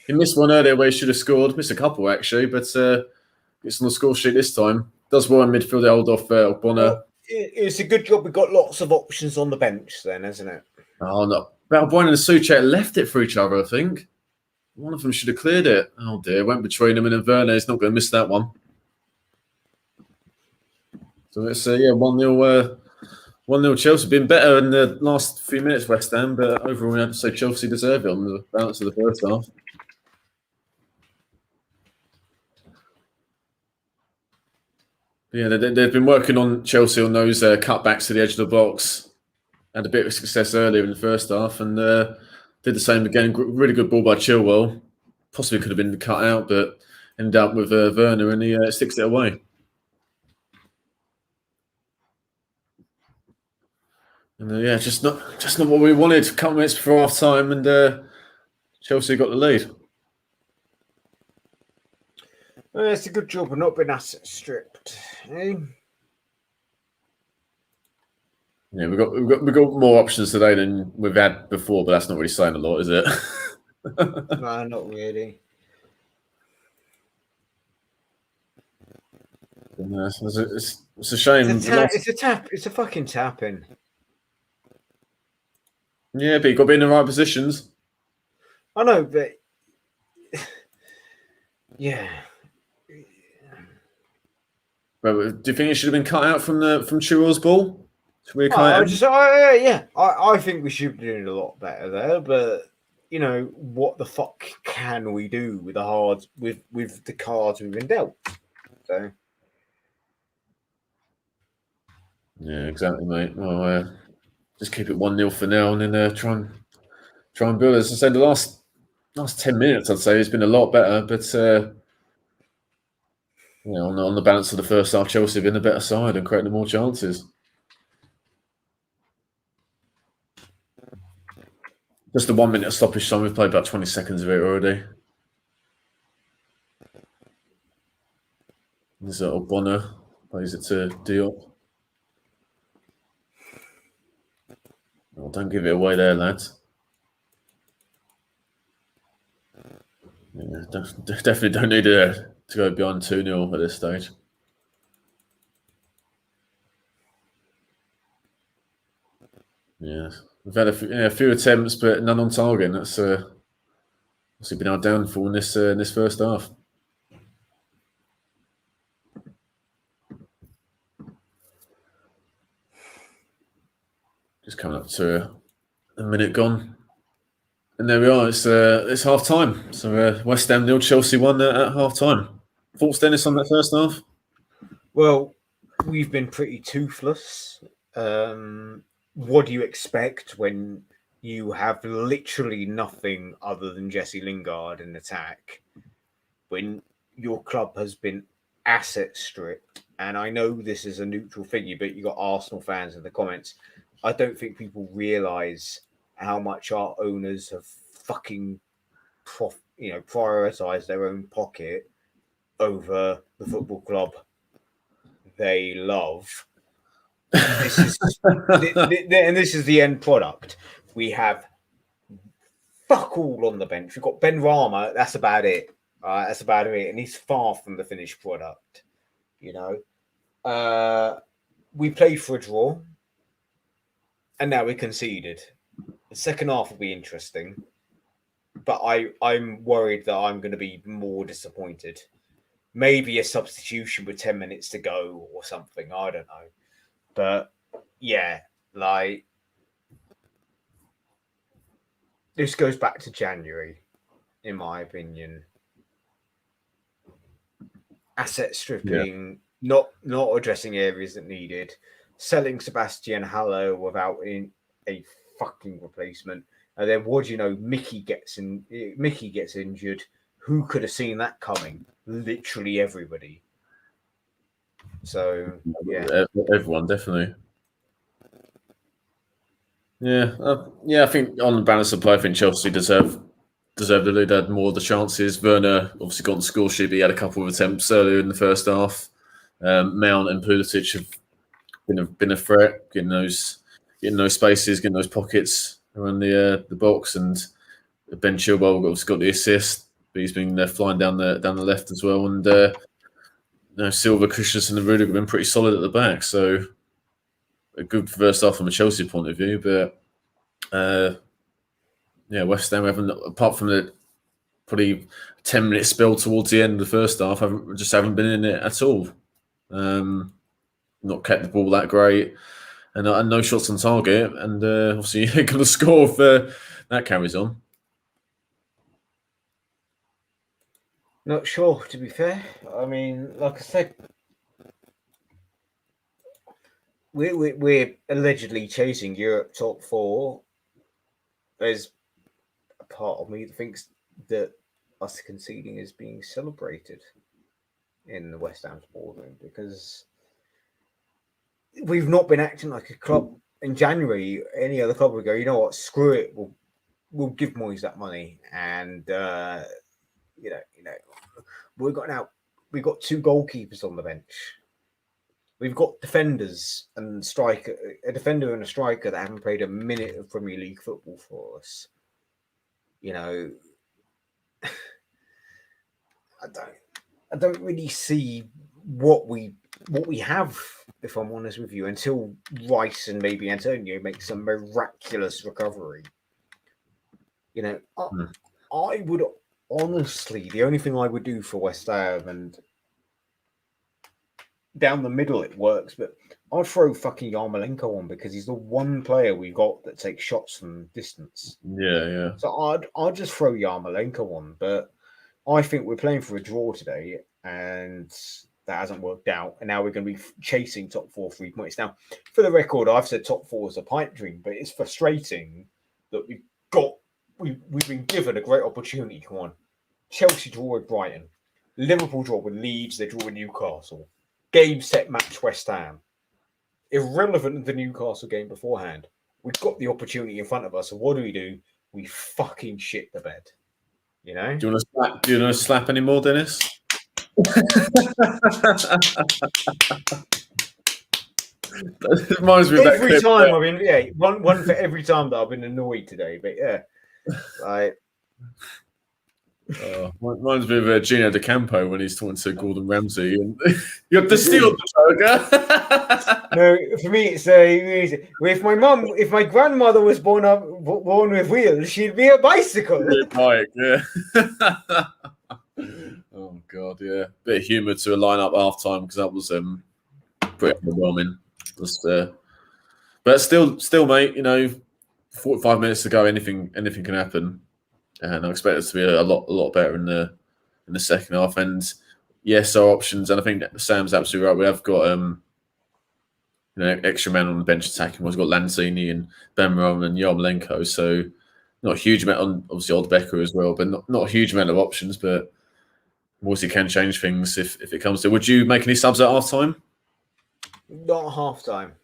he missed one earlier where he should have scored. Missed a couple, actually, but gets on the score sheet this time. Does well in midfield, hold off Bonner. Well, it's a good job we've got lots of options on the bench then, isn't it? Oh, no. Balbuena and Soucek left it for each other, I think. One of them should have cleared it. Oh, dear. Went between them and Werner. He's not going to miss that one. So it's 1-0 Chelsea. Been better in the last few minutes, West Ham, but overall, we have to say Chelsea deserve it on the balance of the first half. Yeah, they've been working on Chelsea on those cutbacks to the edge of the box. Had a bit of success earlier in the first half and did the same again. Really good ball by Chilwell. possibly could have been cut out, but ended up with Werner, and he sticks it away. And yeah, just not what we wanted. A couple minutes before half time, and Chelsea got the lead. Well, it's a good job of not being asset stripped. Eh? Yeah, we've got more options today than we've had before, but that's not really saying a lot, is it? No, not really. It's a shame. It's a fucking tap-in. Yeah, but you've got to be in the right positions. I know, but yeah. But do you think it should have been cut out from Chilwell's ball? I think we should be doing a lot better there, but you know, what the fuck can we do with the cards we've been dealt? So yeah, exactly, mate. Well, just keep it 1-0 for now, and then try and build. As I said, the last 10 minutes, I'd say, it's been a lot better, but you know, on the balance of the first half, Chelsea have been the better side and creating more chances. Just the 1 minute of stoppage time, we've played about 20 seconds of it already. There's Bonner, plays it to Diop. Oh, don't give it away there, lads. Yeah, definitely don't need to go beyond 2-0 at this stage. Yeah, we've had a few attempts, but none on target. That's obviously been our downfall in this first half. Just coming up to a minute gone, and there we are. It's half time. So West Ham 0, Chelsea 1 at half time. Thoughts, Dennis, on that first half? Well, we've been pretty toothless. What do you expect when you have literally nothing other than Jesse Lingard in attack? When your club has been asset stripped, and I know this is a neutral figure, but you got Arsenal fans in the comments. I don't think people realise how much our owners have fucking prioritised their own pocket over the football club they love. This is and this is the end product. We have fuck all on the bench. We've got Ben Rama. That's about it. That's about it, and he's far from the finished product. You know, we played for a draw, and now we conceded. The second half will be interesting, but I'm worried that I'm going to be more disappointed. Maybe a substitution with 10 minutes to go or something. I don't know. But yeah, like this goes back to January, in my opinion. Asset stripping, not addressing areas that needed, selling Sebastian Haller without a fucking replacement. And then what do you know? Mickey gets injured. Who could have seen that coming? Literally everybody. So yeah, everyone definitely. Yeah, I think on the balance of play, I think Chelsea deserved the lead. Had more of the chances. Werner obviously got on the score sheet, but he had a couple of attempts earlier in the first half. Mount and Pulisic have been a threat, getting those spaces, getting those pockets around the box, and Ben Chilwell obviously got the assist, but he's been flying down the left as well. And Silva, Christensen, and Rudiger have been pretty solid at the back. So a good first half from a Chelsea point of view, but West Ham haven't, apart from the probably 10-minute spell towards the end of the first half, haven't been in it at all. Not kept the ball that great, and no shots on target, and obviously you're going to score if that carries on. Not sure, to be fair. I mean, like I said, we're allegedly chasing Europe top 4. There's a part of me that thinks that us conceding is being celebrated in the West Ham's boardroom, because we've not been acting like a club. In January, any other club would go, you know what, screw it, we'll give Moyes that money, and you know, we've got two goalkeepers on the bench. We've got defenders and a defender and a striker that haven't played a minute of Premier League football for us. You know, I don't really see what we have, if I'm honest with you, until Rice and maybe Antonio make some miraculous recovery. You know, I would honestly, the only thing I would do for West Ham, and down the middle it works, but I'd throw fucking Yarmolenko on, because he's the one player we've got that takes shots from distance. Yeah. So I'd just throw Yarmolenko on, but I think we're playing for a draw today, and that hasn't worked out. And now we're going to be chasing top 4 3 points. Now, for the record, I've said top 4 is a pipe dream, but it's frustrating that we've been given a great opportunity. Come on. Chelsea draw with Brighton. Liverpool draw with Leeds. They draw with Newcastle. Game, set, match, West Ham. Irrelevant of the Newcastle game beforehand. We've got the opportunity in front of us. So what do? We fucking shit the bed. You know? Do you want to slap any more, Dennis? Reminds me of every time I've been one for every time that I've been annoyed today. But yeah, like. Reminds me of Gino De Campo when he's talking to Gordon Ramsay, and you have to steal the burger. No, for me, it's if my grandmother was born with wheels, she'd be a bicycle. Bike, yeah. Oh god, yeah. Bit of humour to a line-up half time, because that was pretty overwhelming. But still, mate, you know, 45 minutes to go, anything can happen. And I expect it to be a lot better in the second half. And yes, our options, and I think Sam's absolutely right. We have got extra men on the bench attacking. We've got Lanzini and Benrahma and Yarmolenko. So not a huge amount on, obviously, Oddbecker as well, but not a huge amount of options. But Morsey can change things if it comes to. Would you make any subs at half time? Not half time.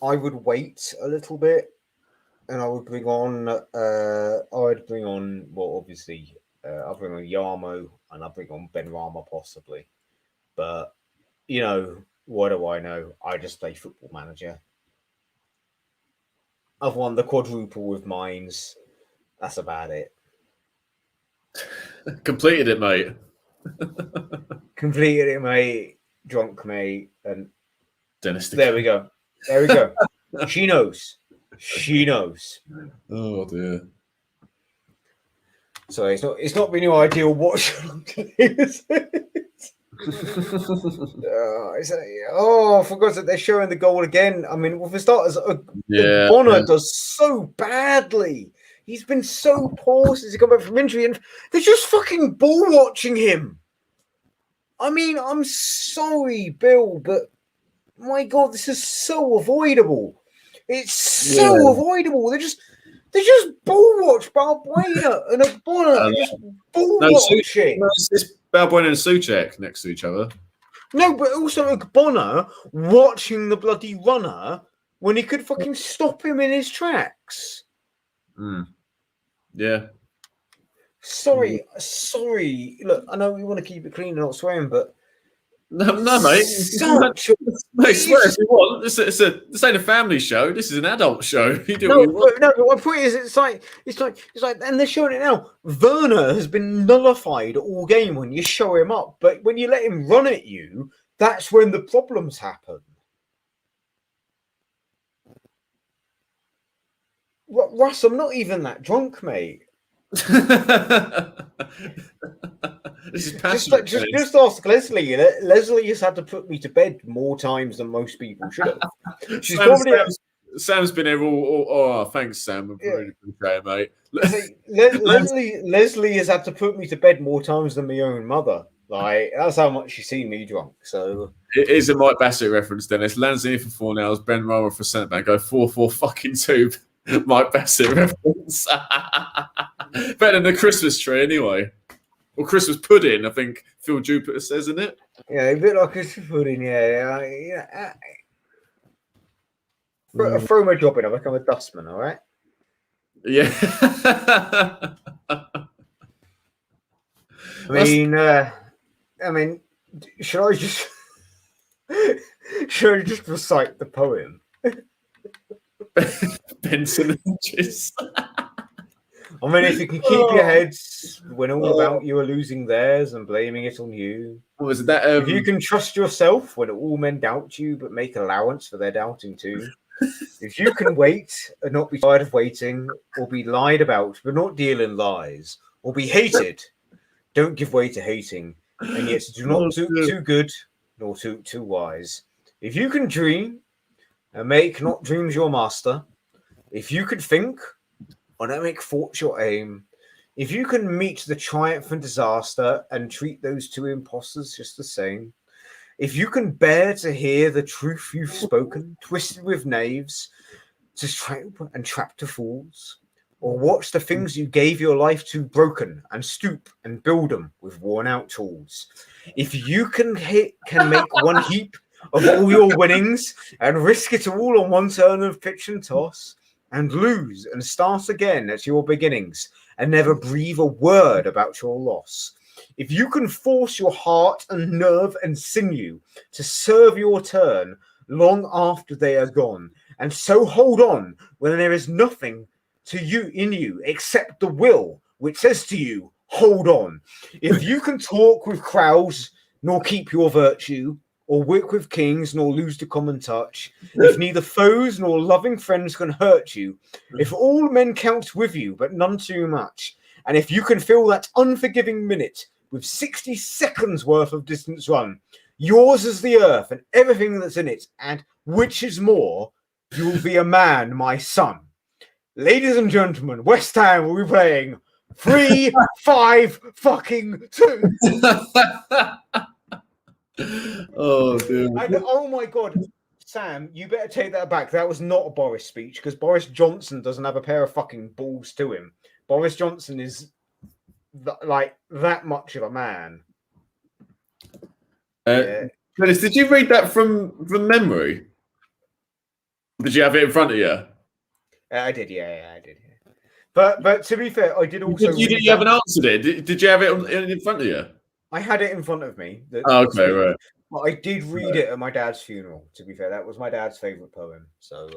I would wait a little bit, and I would bring on. Obviously, I'll bring on Yarmo, and I'll bring on Benrahma possibly. But you know, what do I know? I just play Football Manager. I've won the quadruple with mines. That's about it. Completed it, mate. Completed it, mate. Drunk, mate, and Dennis. There we go. She knows. Oh dear. So it's not been your ideal watch along today, is it? I forgot that they're showing the goal again. I mean, for starters, Bonner does so badly. He's been so poor since he got back from injury, and they're just fucking ball watching him. I mean, I'm sorry, Bill, but my God, this is so avoidable. It's so avoidable. They just ball watch Balbuena and Bonner. They just ball watching. It's Balbuena and Souček next to each other. No, but also Bonner watching the bloody runner when he could fucking stop him in his tracks. Yeah. Sorry. Look, I know we want to keep it clean and not swearing, but no, mate. Mate, swear if you want. This ain't a family show. This is an adult show. You do what you want. But my point is, it's like, and they're showing it now. Werner has been nullified all game when you show him up, but when you let him run at you, that's when the problems happen. Russ, I'm not even that drunk, mate. This is passionate. Just ask Leslie. Leslie has had to put me to bed more times than most people should have. Sam's been here all thanks, Sam. I really appreciate it, mate. Leslie has had to put me to bed more times than my own mother. Like, that's how much she's seen me drunk. So it is a Mike Bassett reference, Dennis. Lanzini for 4 hours, Benrahma for centre back. Go 4-4 fucking 2. Mike Bassett reference. Better than the Christmas tree, anyway. Or Christmas pudding, I think Phil Jupiter says, isn't it? Yeah, a bit like Christmas pudding. Yeah. Throw my job in. I become a dustman. All right. Yeah. I mean, should I just recite the poem? Benson and Jizz. I mean, if you can keep your heads when all about you are losing theirs and blaming it on you. What was that? If you can trust yourself when all men doubt you, but make allowance for their doubting too. If you can wait and not be tired of waiting, or be lied about but not deal in lies, or be hated, don't give way to hating, and yet do not too good nor too wise. If you can dream and make not dreams your master, if you could think or not make thoughts your aim, if you can meet the triumph and disaster and treat those two impostors just the same, if you can bear to hear the truth you've spoken, twisted with knaves, to trap to fools, or watch the things you gave your life to broken and stoop and build them with worn out tools, if you can make one heap of all your winnings and risk it all on one turn of pitch and toss, and lose and start again at your beginnings and never breathe a word about your loss, if you can force your heart and nerve and sinew to serve your turn long after they are gone, and so hold on when there is nothing to you in you except the will which says to you, hold on. If you can talk with crowds nor keep your virtue, or work with kings nor lose the common touch, if neither foes nor loving friends can hurt you, if all men count with you but none too much, and if you can fill that unforgiving minute with 60 seconds worth of distance run, yours is the earth and everything that's in it, and which is more, you'll be a man, my son. Ladies and gentlemen, West Ham will be playing 3-5-2. Oh, dude. Oh my God, Sam, you better take that back. That was not a Boris speech, because Boris Johnson doesn't have a pair of fucking balls to him. Boris Johnson is like that much of a man. Dennis, did you read that from memory? Did you have it in front of you? I did, yeah, I did. Yeah. But to be fair, I did also. You haven't answered it. Did you have it in front of you? I had it in front of me. Okay, right. But I did read it at my dad's funeral. To be fair, that was my dad's favorite poem. So.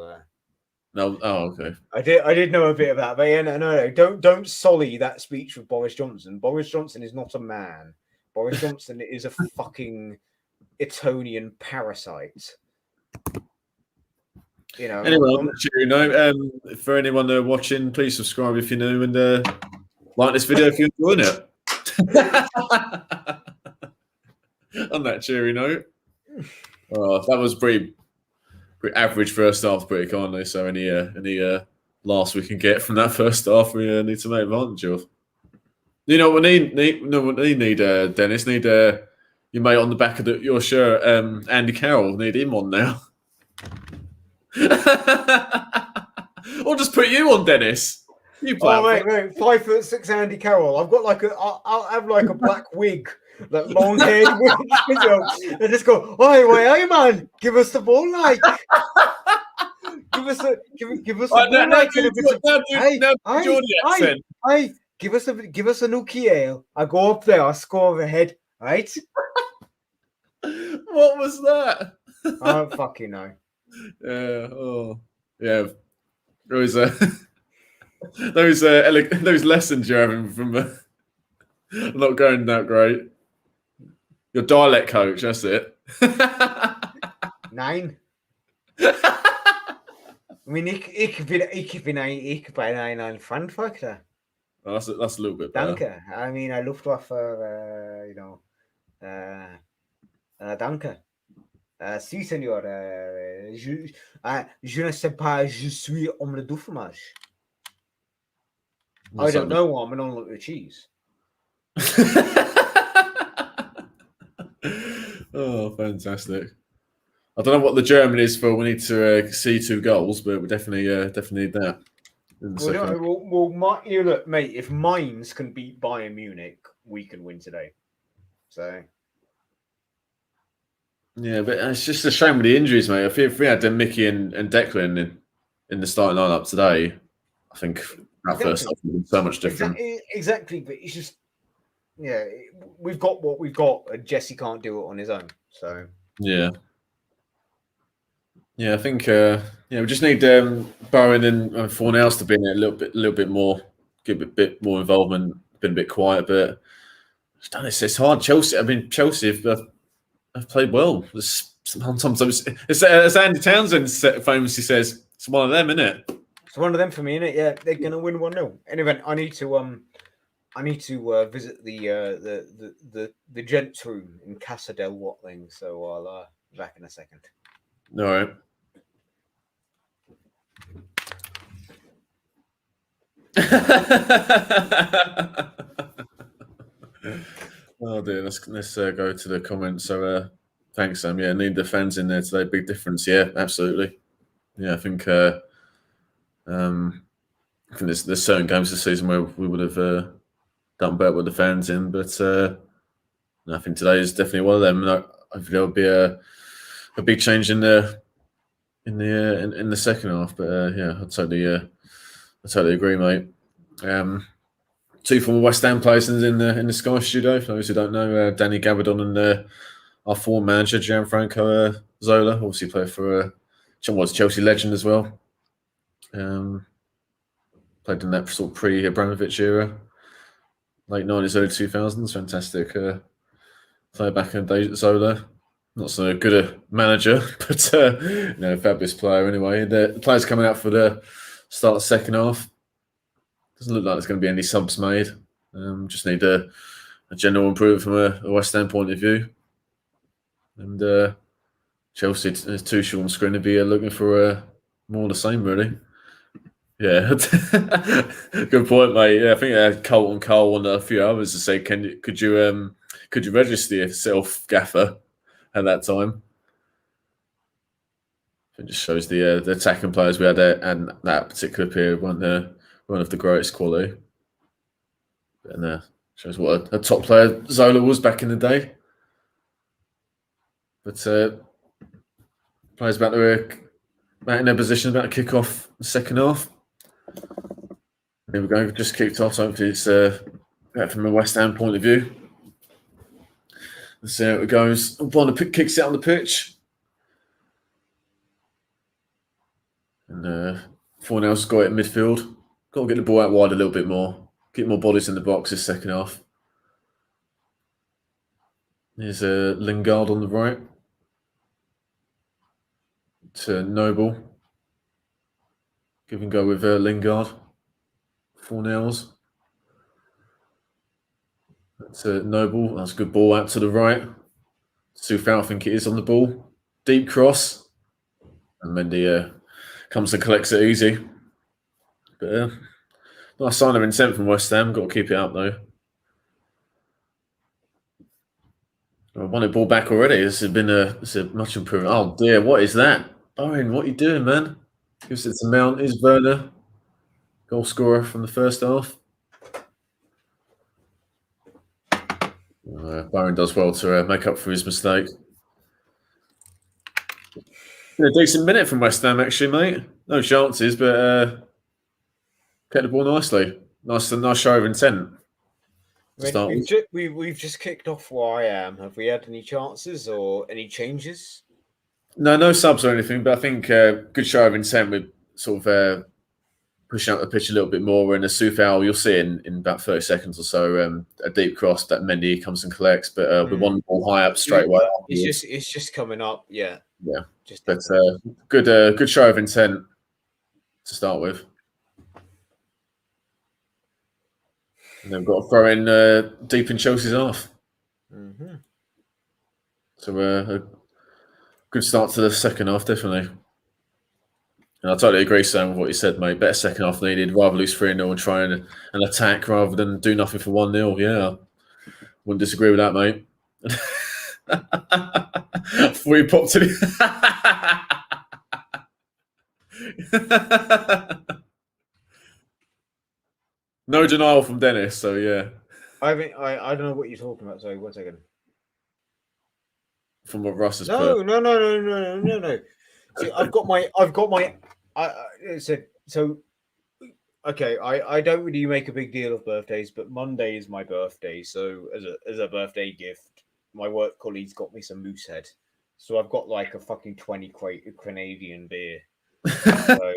No. Oh, okay. I did know a bit of that, but yeah, no. Don't sully that speech with Boris Johnson. Boris Johnson is not a man. Boris Johnson is a fucking Etonian parasite. You know. Anyway, on that cheery note, for anyone watching, please subscribe if you're new and like this video if you're enjoying it. On that cheery note, that was pretty average first half, pretty kindly. So any laughs we can get from that first half, we need to make advantage of. You know what we need, Dennis? Need your mate on the back of your shirt, Andy Carroll. Need him on now. Or just put you on, Dennis. You play. Oh mate, 5'6" Andy Carroll. I've got I'll have like a black wig, that long haired wig, and just go, hey man, give us the ball, like. Give us a ball, hey, give us a Nokia. I go up there, I score overhead, right? What was that? I don't fucking know. Yeah. Oh, yeah. There was those lessons you're having from not going that great. Your dialect coach, that's it. 9. I mean, ik ben een Frankfurter. That's a little bit better. Danke. I mean, I Luftwaffe, danke. Si, senor. Je ne sais pas, je suis homme de doufromage. I don't know, I'm an omelette with cheese. Oh, fantastic. I don't know what the German is for. We need to see 2 goals, but we definitely need that. in the Well, second half. you look, mate. If Mainz can beat Bayern Munich, we can win today. So Yeah, but it's just a shame with the injuries, mate. I think if we had Mickey and Declan in the starting lineup today, I think that first half would have been so much different. Exactly, but it's just we've got what we've got, and Jesse can't do it on his own. So Yeah. Yeah, I think we just need Bowen and Fornals to be in it a little bit more, give a bit more involvement, been a bit quiet, but it's hard. Chelsea, I mean, Chelsea have played well. Sometimes it's as Andy Townsend famously says, it's one of them, isn't it? it's one of them for me, innit? Yeah, they're gonna win 1-0. Anyway, I need to visit the gents room in Casa del Watling, so I'll be back in a second. All right. Oh dear, let's go to the comments. So thanks, Sam. Yeah, need the fans in there today. Big difference. Yeah, absolutely. Yeah, I think there's certain games this season where we would have done better with the fans in, but I think today is definitely one of them. Hopefully there'll be a big change in the second half. But yeah, I totally agree, mate. Two former West Ham players in the Sky studio. For those who don't know, Danny Gabardon and our former manager Gianfranco Zola, obviously played for was Chelsea legend as well. Played in that sort of pre-Abramovich era, late 90s, early 2000s. Fantastic player back in the day, Zola. Not so good a manager, but fabulous player anyway. The players coming out for the start of the second half. Doesn't look like there's going to be any subs made. Just need a general improvement from a West Ham point of view. And Chelsea, Tuchel on screen, to be looking for more of the same, really. Yeah, good point, mate. Yeah, I think Colton Cole and a few others to say, could you register yourself, Gaffer, at that time? It just shows the attacking players we had and that particular period weren't one of the greatest quality. And shows what a top player Zola was back in the day. But players back in their position, about to kick off the second half. Here we go, just kicked off. So hopefully it's from a West Ham point of view. Let's see how it goes. Bonner kicks it on the pitch. And Fornell's got it in midfield. Got to get the ball out wide a little bit more. Get more bodies in the box this second half. There's Lingard on the right. To Noble. Give and go with Lingard. Fornells. That's Noble. That's a good ball out to the right. Soufal, I think it is, on the ball. Deep cross. And Mendy comes and collects it easy. But nice sign of intent from West Ham. Got to keep it up, though. I won it ball back already. This has been a much improvement. Oh, dear. What is that? Owen, what are you doing, man? Gives it to Mount. Is Werner. Goal scorer from the first half. Byron does well to make up for his mistake. A decent minute from West Ham, actually, mate. No chances, but kept the ball nicely. Nice show of intent. We've just kicked off where I am. Have we had any chances or any changes? No subs or anything, but I think good show of intent with sort of pushing out the pitch a little bit more. And a Soufal, you'll see in about 30 seconds or so, a deep cross that Mendy comes and collects, but with one ball high up straight away. It's just coming up, yeah. Yeah, but good show of intent to start with. And they've got to throw in deep in Chelsea's half. Mm-hmm. So a good start to the second half, definitely. And I totally agree, Sam, with what you said, mate. Better second half needed. Rather lose 3-0 and try and attack rather than do nothing for 1-0. Yeah, wouldn't disagree with that, mate. Before you popped it. No denial from Dennis. So yeah, I don't know what you're talking about. Sorry, 1 second. from what Russ has No, put. no. See, I've got my. It said so. Okay, I don't really make a big deal of birthdays, but Monday is my birthday, so as a birthday gift, my work colleagues got me some Moosehead. So I've got like a fucking 20 crate of Canadian beer. So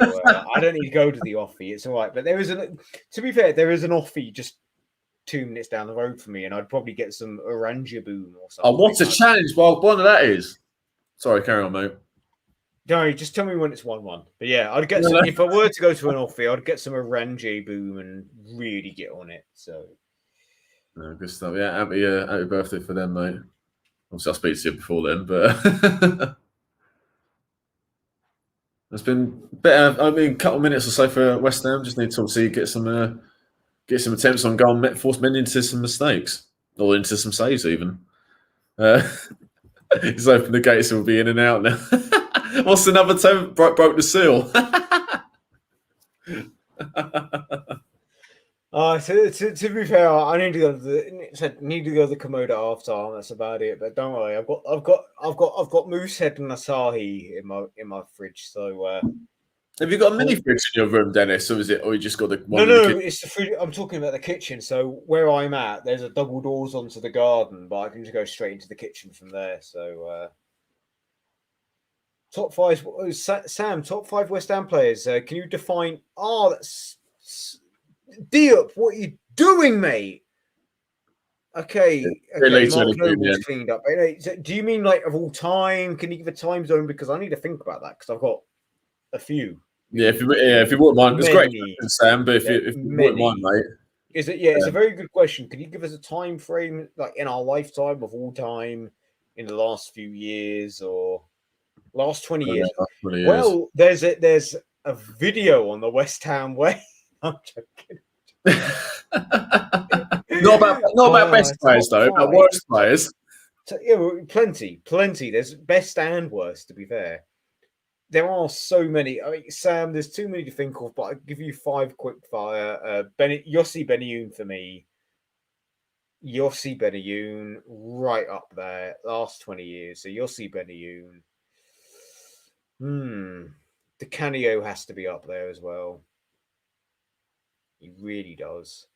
I don't need to go to the offie. It's all right, but to be fair, there is an offie just 2 minutes down the road from me, and I'd probably get some Oranje Boom or something. Oh, what's a challenge? Well, one of that is. Sorry, carry on, mate. No, just tell me when it's 1-1. But yeah, I'd get some. If I were to go to an offie, I'd get some Oranje Boom and really get on it. So no, good stuff. Yeah, happy birthday for them, mate. Obviously, I'll speak to you before then, but it's been better. I mean, a couple of minutes or so for West Ham. Just need to obviously get some attempts on goal and force men into some mistakes or into some saves even. He's opened the gates and we'll be in and out now. What's another term? Broke the seal. To be fair, I need to go to the commode at half time. That's about it. But don't worry, I've got Moosehead and Asahi in my fridge. So have you got a mini fridge in your room, Dennis, or you just got the one? No, it's the food. I'm talking about the kitchen. So where I'm at, there's a double doors onto the garden, but I can just go straight into the kitchen from there. So top five, Sam. Top 5 West Ham players. Can you define? Oh, that's Diop. What are you doing, mate? Okay, Mark Noble's cleaned up. Do you mean like of all time? Can you give a time zone? Because I need to think about that because I've got a few. Yeah, if you wouldn't mind, it's great, Sam. But if you wouldn't mind, mate, it's a very good question. Could you give us a time frame, like in our lifetime of all time, in the last few years or last 20 years? Well, there's a video on the West Ham way. I'm joking. not about best players though, about worst players. So, yeah, plenty. There's best and worst, to be fair. There are so many. I mean, Sam, there's too many to think of, but I'll give you 5 quick fire. Yossi Benayoun for me. Yossi Benayoun, right up there. Last 20 years. So Yossi Benayoun. Di Canio has to be up there as well. He really does.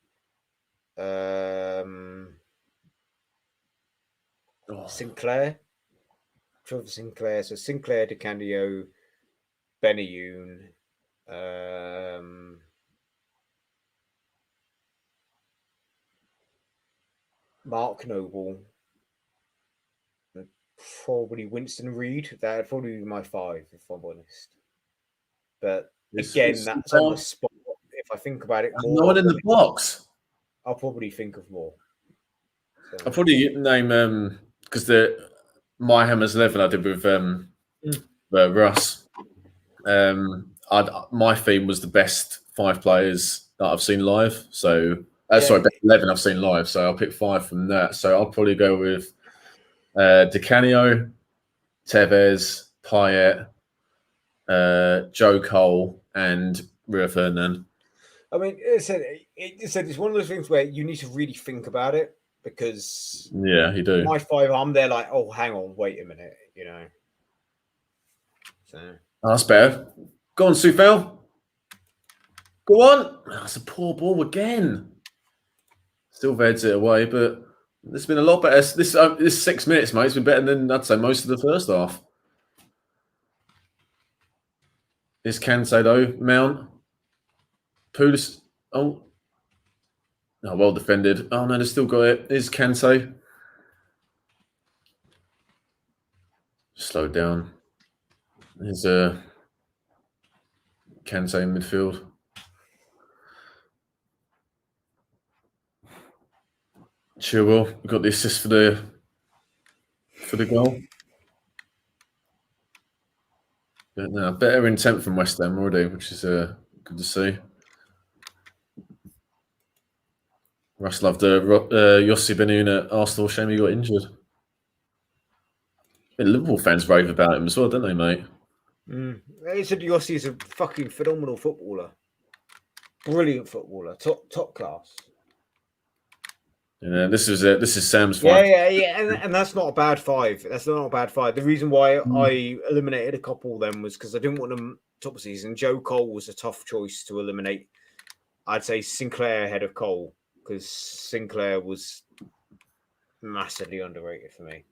Sinclair. Trevor Sinclair. So Sinclair, Di Canio, Benayoun, Mark Noble, probably Winston Reid. That'd probably be my 5, if I'm honest. But again, that's on the spot. If I think about it more, no one in the box. I'll probably think of more. So. I'll probably name because my Hammers 11 I did with Russ. My theme was the best 5 players that I've seen live. So sorry, best 11 I've seen live. So I'll pick 5 from that. So I'll probably go with Di Canio, Tevez, Payet, Joe Cole, and Rio Ferdinand. I mean, it's one of those things where you need to really think about it because you do. My 5, I'm there like, oh, hang on, wait a minute, you know. So that's better. Go on, Sufel. Go on. That's a poor ball again. Still heads it away, but it's been a lot better. This 6 minutes, mate, it's been better than I'd say most of the first half. Is Kante though? Mount. Pulis. Oh, well defended. Oh no, they've still got it. Is Kante. Slow down. There's Kante in midfield. Chilwell got the assist for the goal. But no, better intent from West Ham already, which is good to see. Russ loved Yossi Benayoun at Arsenal. Shame he got injured. Liverpool fans rave about him as well, don't they, mate? They said Yossi is a fucking phenomenal footballer. brilliant footballer, top class. Yeah, this is Sam's Yeah, five. and that's not a bad five. That's not a bad five. The reason why I eliminated a couple then was because I didn't want them top of season. Joe Cole was a tough choice to eliminate. I'd say Sinclair ahead of Cole because Sinclair was massively underrated for me.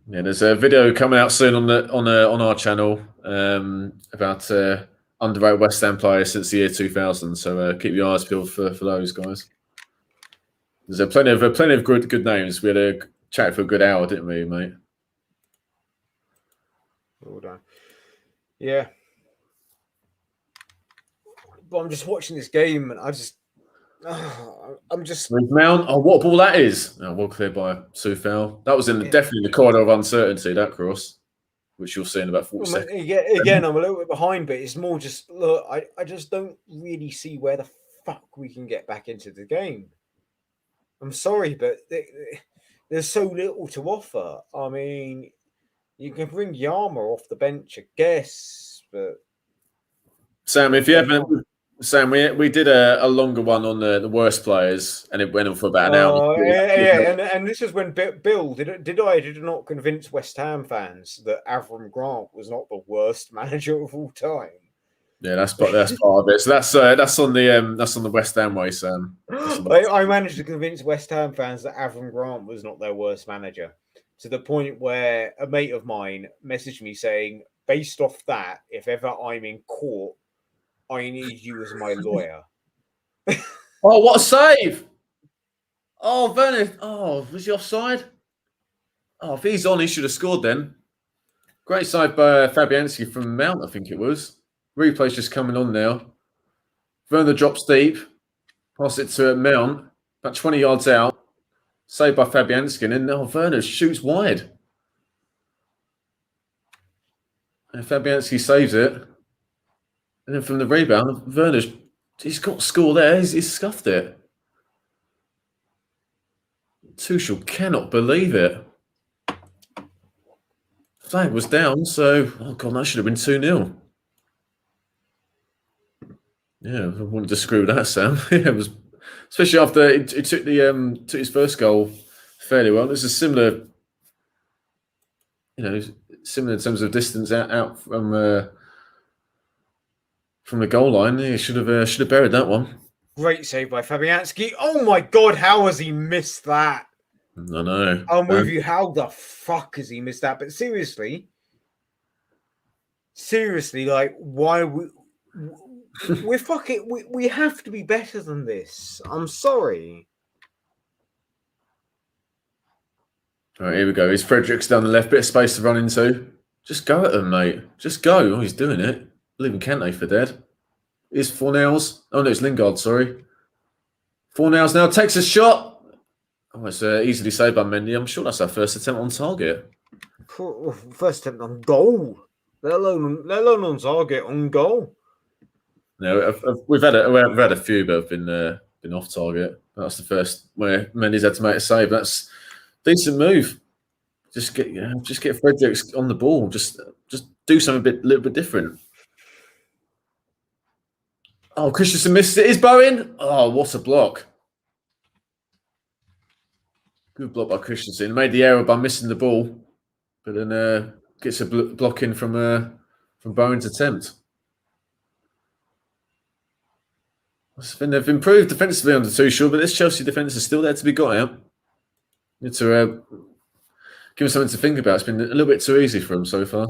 Yeah, there's a video coming out soon on our channel about underrated West Ham players since the year 2000. So keep your eyes peeled for those guys. There's plenty of good names. We had a chat for a good hour, didn't we, mate? Well done. Yeah. But I'm just watching this game and I'm just Mount. Oh, what a ball that is! Oh, well cleared by Soufal. That was definitely in the corridor of uncertainty. That cross, which you'll see in about 40 seconds. Again, I'm a little bit behind, but it's more just look. I just don't really see where the fuck we can get back into the game. I'm sorry, but there's so little to offer. I mean, you can bring Yama off the bench, I guess, but Sam, if you haven't, Sam, we did a longer one on the worst players, and it went on for about an hour. And this is when Bill did I not convince West Ham fans that Avram Grant was not the worst manager of all time. Yeah, that's part of it. So that's on the West Ham way, Sam. I managed to convince West Ham fans that Avram Grant was not their worst manager, to the point where a mate of mine messaged me saying, based off that, if ever I'm in court, I need you as my lawyer. Oh, what a save! Oh, Werner. Oh, was he offside? Oh, if he's on, he should have scored then. Great save by Fabianski from Mount, I think it was. Replay's just coming on now. Werner drops deep. Pass it to Mount. About 20 yards out. Saved by Fabianski. And then Werner shoots wide. And Fabianski saves it. And then from the rebound, he's got to score there. He's scuffed it. Tuchel cannot believe it. Flag was down, so oh god, that should have been 2-0. Yeah, I wouldn't disagree with that, Sam. Yeah, it was, especially after he took his first goal fairly well. This is similar, similar in terms of distance out from the goal line. He should have buried that one. Great save by Fabianski. Oh my god, how has he missed that? I know. I'm with you. How the fuck has he missed that? But seriously, like, why we're fucking. We have to be better than this. I'm sorry. All right, here we go. He's Fredericks down the left, bit of space to run into. Just go at him, mate. Just go. Oh, he's doing it. Leaving Kante for dead. Here's Fornals. Oh no, it's Lingard. Sorry. Fornals now takes a shot. Oh, it's easily saved by Mendy. I'm sure that's our first attempt on target. First attempt on goal, let alone on target, on goal. No, we've had a few, but have been off target. That's the first where Mendy's had to make a save. That's a decent move. Just get Fredericks on the ball. Just do something a little bit different. Oh, Christensen missed it. Is Bowen? Oh, what a block! Good block by Christensen. He made the error by missing the ball, but then gets a block in from Bowen's attempt. They've improved defensively under Tuchel, but this Chelsea defence is still there to be got out. Need to give him something to think about. It's been a little bit too easy for him so far.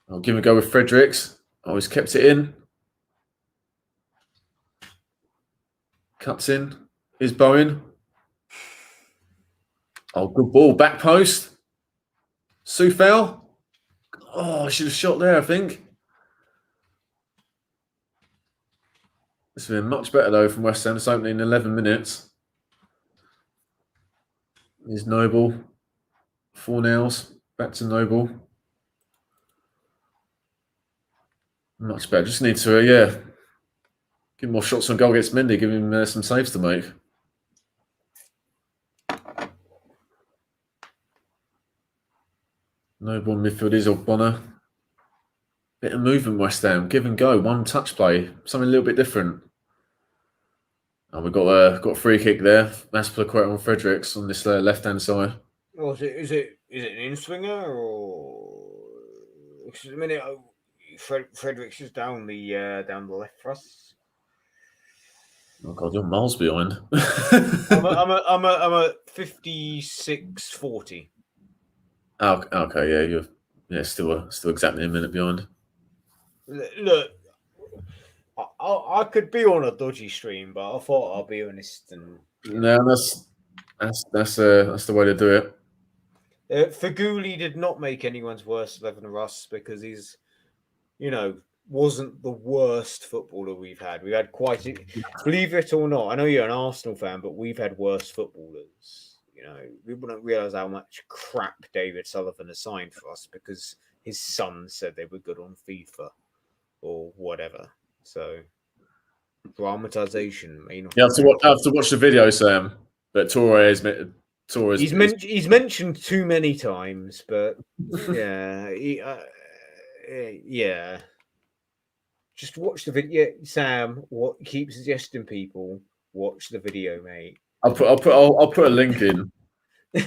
I'll give him a go with Fredericks. Oh, he's kept it in. Cuts in. Here's Bowen. Oh, good ball. Back post. Soufal. Oh, I should have shot there, I think. This has been much better, though, from West Ham. It's opening in 11 minutes. Here's Noble. Fornals. Back to Noble. Much better. Just need to, give him more shots on goal against Mendy. Give him some saves to make. Noble midfield is Ogbonna. Bit of movement, West Ham. Give and go. One touch play. Something a little bit different. And we've got a free kick there. Masplaquet on Fredericks on this left-hand side. Or is it an in-swinger or? Because a minute, Fredericks is down the left for us. Oh God, you're miles behind. I'm a 56-40. Oh, okay, you're still exactly a minute behind. Look, I could be on a dodgy stream, but I thought I'll be honest and. No, that's the way to do it. Faguli did not make anyone's worst 11 of us because he's, wasn't the worst footballer we've had. We've had believe it or not, I know you're an Arsenal fan, but we've had worse footballers. We wouldn't realise how much crap David Sullivan has signed for us because his son said they were good on FIFA or whatever. So, dramatization may not. You have to watch the video, Sam. But Torres. He's mentioned too many times, but yeah, yeah. Just watch the video, Sam. What keep suggesting people watch the video, mate. I'll put a link in. Yeah.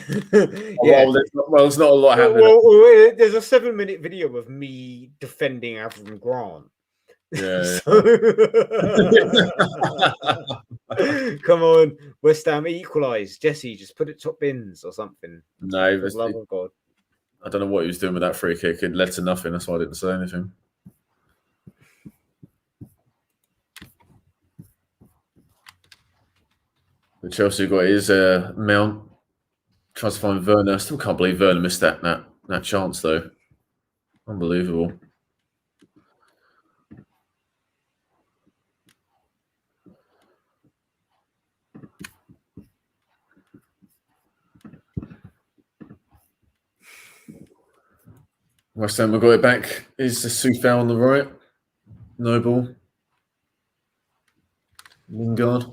Well, there's not a lot happening. Well, there's a 7-minute video of me defending Avram Grant. Yeah. Come on, West Ham equalise. Jesse, just put it top bins or something. No, for the love of God. I don't know what he was doing with that free kick. It led to nothing. That's why I didn't say anything. The Chelsea got his Mount. Tries to find Werner. I still can't believe Werner missed that chance though. Unbelievable. West Ham have got it back. Is the Soufal on the right? Noble. Lingard.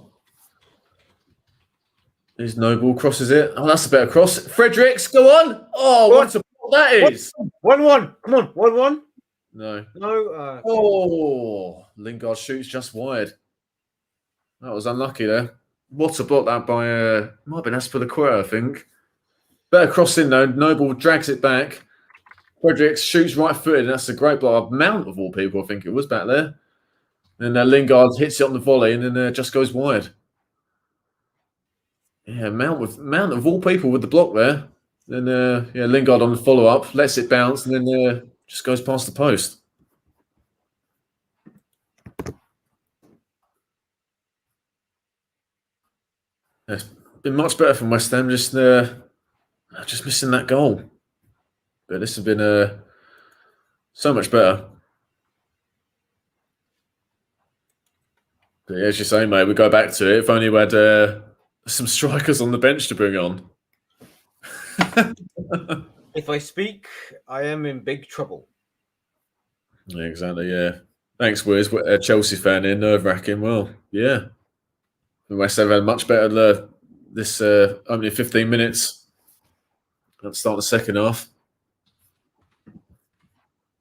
Is Noble crosses it. Oh, that's a better cross. Fredericks, go on. Oh, what a ball that is. 1-1. Come on, 1-1. No. No. Oh, Lingard shoots just wide. That was unlucky there. What a block that by might have been Asper, I think. Better crossing though. Noble drags it back. Fredericks shoots right footed, and that's a great block. Mount of all people, I think it was back there. And Lingard hits it on the volley, and then just goes wide. Yeah, Mount of all people with the block there. Then Lingard on the follow up, lets it bounce, and then just goes past the post. It's been much better from West Ham, just missing that goal. But this has been so much better. But yeah, as you say, mate, we go back to it. If only we had some strikers on the bench to bring on. If I speak, I am in big trouble. Yeah, exactly, yeah. Thanks, Wiz. A Chelsea fan in, nerve-wracking. Well, yeah. The West Ham had much better this only 15 minutes. Let's start the second half.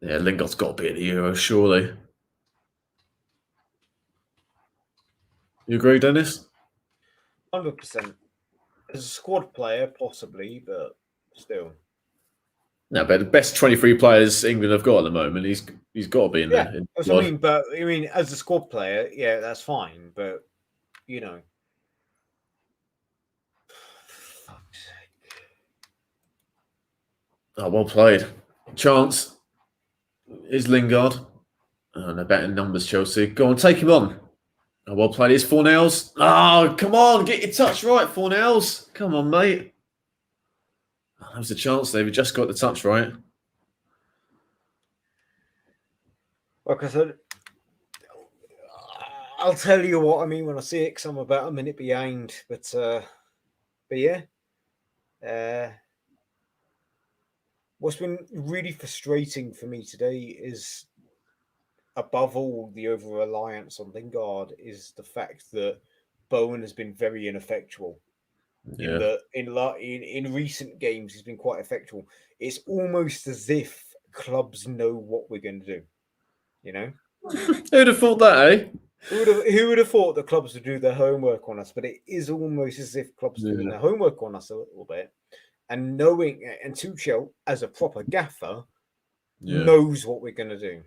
Yeah, Lingard's got to be at the Euro, surely. You agree, Dennis? 100%. As a squad player, possibly, but still. No, but the best 23 players England have got at the moment, he's got to be in there. That's what I mean, as a squad player, yeah, that's fine. But, fuck's sake. Oh, well played. Chance is Lingard. Oh, they're batting numbers, Chelsea. Go on, take him on. Oh, well played. It's Fornells. Oh, come on, get your touch right, Fornells. Come on, mate. Oh, that was a chance there. We just got the touch right. Like I said, I'll tell you what I mean when I see it, because I'm about a minute behind. But yeah. What's been really frustrating for me today is, above all, the over-reliance on Lingard is the fact that Bowen has been very ineffectual. Yeah. In recent games, he's been quite effectual. It's almost as if clubs know what we're going to do. You know, Who'd have thought that, eh? who would have thought that clubs would do their homework on us? But it is almost as if clubs are doing Yeah. their homework on us a little bit, and knowing, and Tuchel as a proper gaffer knows what we're going to do.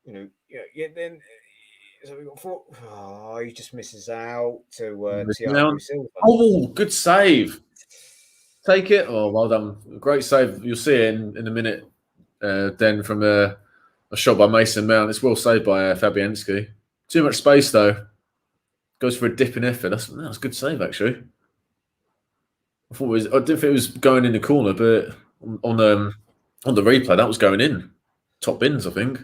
You know, then so we got four. Oh, he just misses out to Thiago Silva. Oh, good save. Take it. Oh, well done. Great save. You'll see it in a minute. Then from a shot by Mason Mount. It's well saved by Fabianski. Too much space though. Goes for a dipping effort. That's a good save actually. I didn't think it was going in the corner, but on the replay that was going in. Top bins, I think.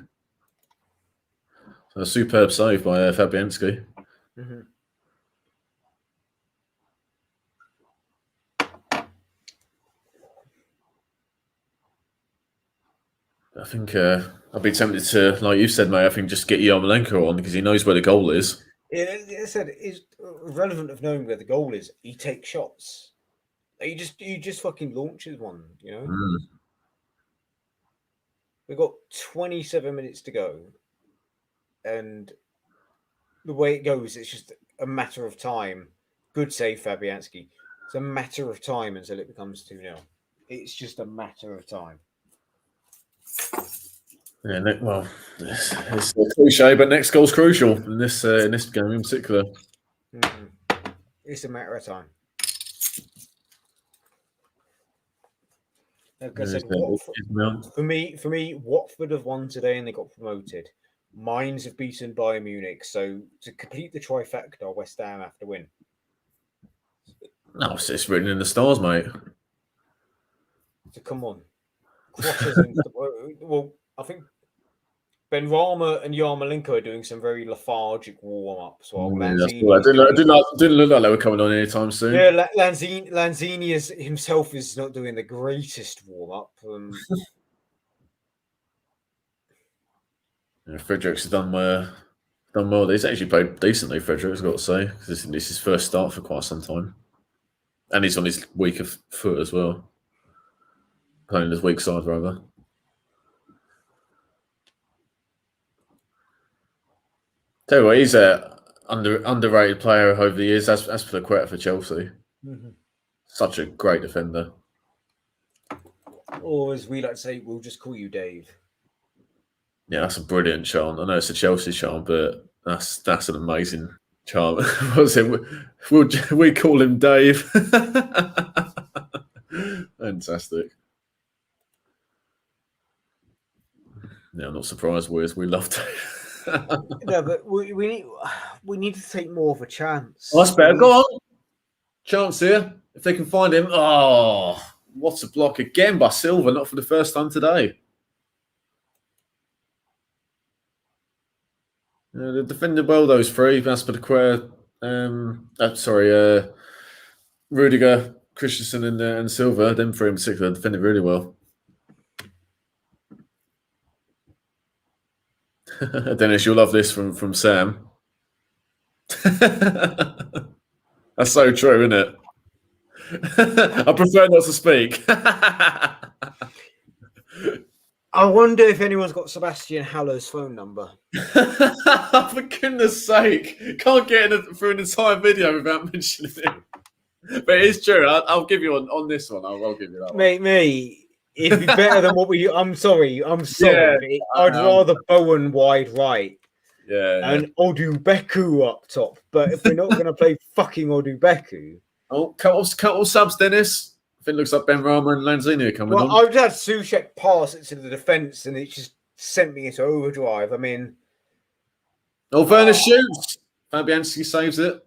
So a superb save by Fabianski. Mm-hmm. I think I'd be tempted to, like you said, mate. I think just get Yarmolenko on because he knows where the goal is. Yeah, I said it's relevant of knowing where the goal is. He takes shots. He just fucking launches one. You know. Mm. We've got 27 minutes to go, and the way it goes, it's just a matter of time. Good save, Fabianski. It's a matter of time until it becomes 2-0. It's just a matter of time. Yeah, well, it's a cliche, but next goal's crucial in this game in particular. Mm-hmm. It's a matter of time. Like I said, for me, Watford have won today and they got promoted. Mainz have beaten Bayern Munich, so to complete the trifecta, West Ham have to win. No, it's written in the stars, mate. So come on, well, I think Benrahma and Yarmolenko are doing some very lethargic warm-ups. While Lanzini didn't look like they were coming on anytime soon. Yeah, Lanzini himself is not doing the greatest warm-up. Fredericks has done well. He's actually played decently, Fredericks, I've got to say. This is his first start for quite some time. And he's on his weaker foot as well. Playing his weak side, rather. Tell you what, he's a underrated player over the years. As for the Quetta for Chelsea. Mm-hmm. Such a great defender. Or as we like to say, we'll just call you Dave. Yeah, that's a brilliant chant. I know it's a Chelsea chant, but that's an amazing chant. We call him Dave. Fantastic. Yeah, I'm not surprised, boys. We love Dave. No, but we need to take more of a chance. Oh, that's better. Go on. Chance here. If they can find him. Oh, what a block again by Silva, not for the first time today. They defended well, those three. Aspilicueta, Rudiger, Christensen, and Silva. Them three in particular defended really well. Dennis, you'll love this from Sam. That's so true, isn't it? I prefer not to speak. I wonder if anyone's got Sebastian Haller's phone number. For goodness sake. Can't get through an entire video without mentioning it. But it's true. I'll give you on this one. I'll give you that one. Mate, it'd be better than what we... I'm sorry. Yeah, I'd rather Bowen wide right. Yeah. And Odubeku up top. But if we're not going to play fucking Odubeku... Oh, cut all subs, Dennis. I think it looks like Benrahma and Lanzini are coming on. I've had Soucek pass it to the defence and it just sent me into overdrive. I mean... Werner shoots. Fabianski saves it.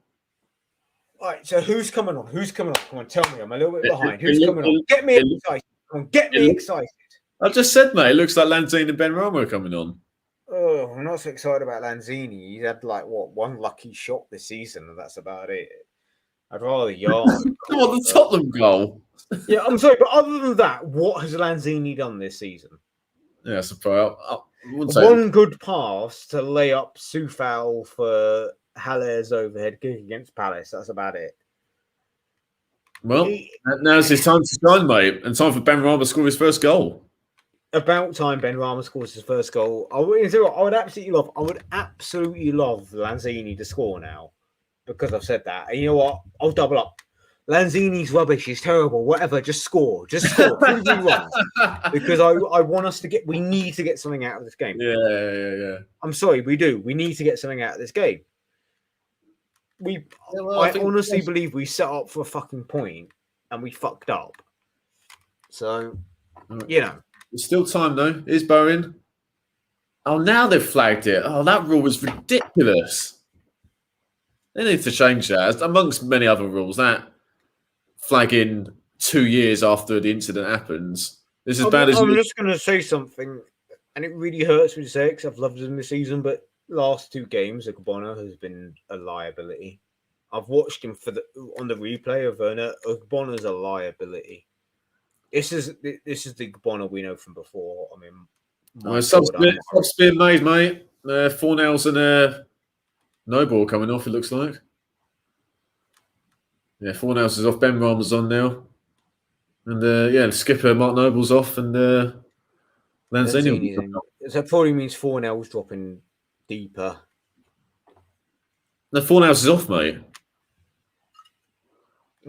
All right, so who's coming on? Come on, tell me. I'm a little bit behind. Who's coming on? Get me excited. Come on, get me excited. I just said, mate, it looks like Lanzini and Benrahma are coming on. Oh, I'm not so excited about Lanzini. He's had, one lucky shot this season, and that's about it. I'd rather Yarn. Come on, the Tottenham goal. Yeah, I'm sorry, but other than that, what has Lanzini done this season? Yeah, surprise. One good pass to lay up Soufal for Haller's overhead kick against Palace. That's about it. Well, now's his time to shine, mate, and time for Benrahma to score his first goal. About time Ben Rama scores his first goal. I would absolutely love Lanzini to score now, because I've said that. And you know what? I'll double up. Lanzini's rubbish. He's terrible. Whatever. Just score. Just score. Prove me wrong. Because I want us to we need to get something out of this game. Yeah. I'm sorry, we do. We need to get something out of this game. I honestly believe we set up for a fucking point and we fucked up. So, you know. There's still time though. Is Bowen? Oh, now they've flagged it. Oh, that rule was ridiculous. They need to change that. Amongst many other rules, that flagging 2 years after the incident happens. This is bad as I'm just going to say something, and it really hurts me to say it because I've loved him this season, but last 2 games, Ogbonna has been a liability. I've watched him on the replay of Werner. Ogbonna's a liability. This is the Ogbonna we know from before. I mean, subs being made, mate. 4-0's and no ball coming off, it looks like. Yeah, 4-0's is off. Ben Rama's on now. And the skipper Mark Noble's off, and Lanzini. So that probably means 4-0's dropping deeper. The 4-0's is off, mate.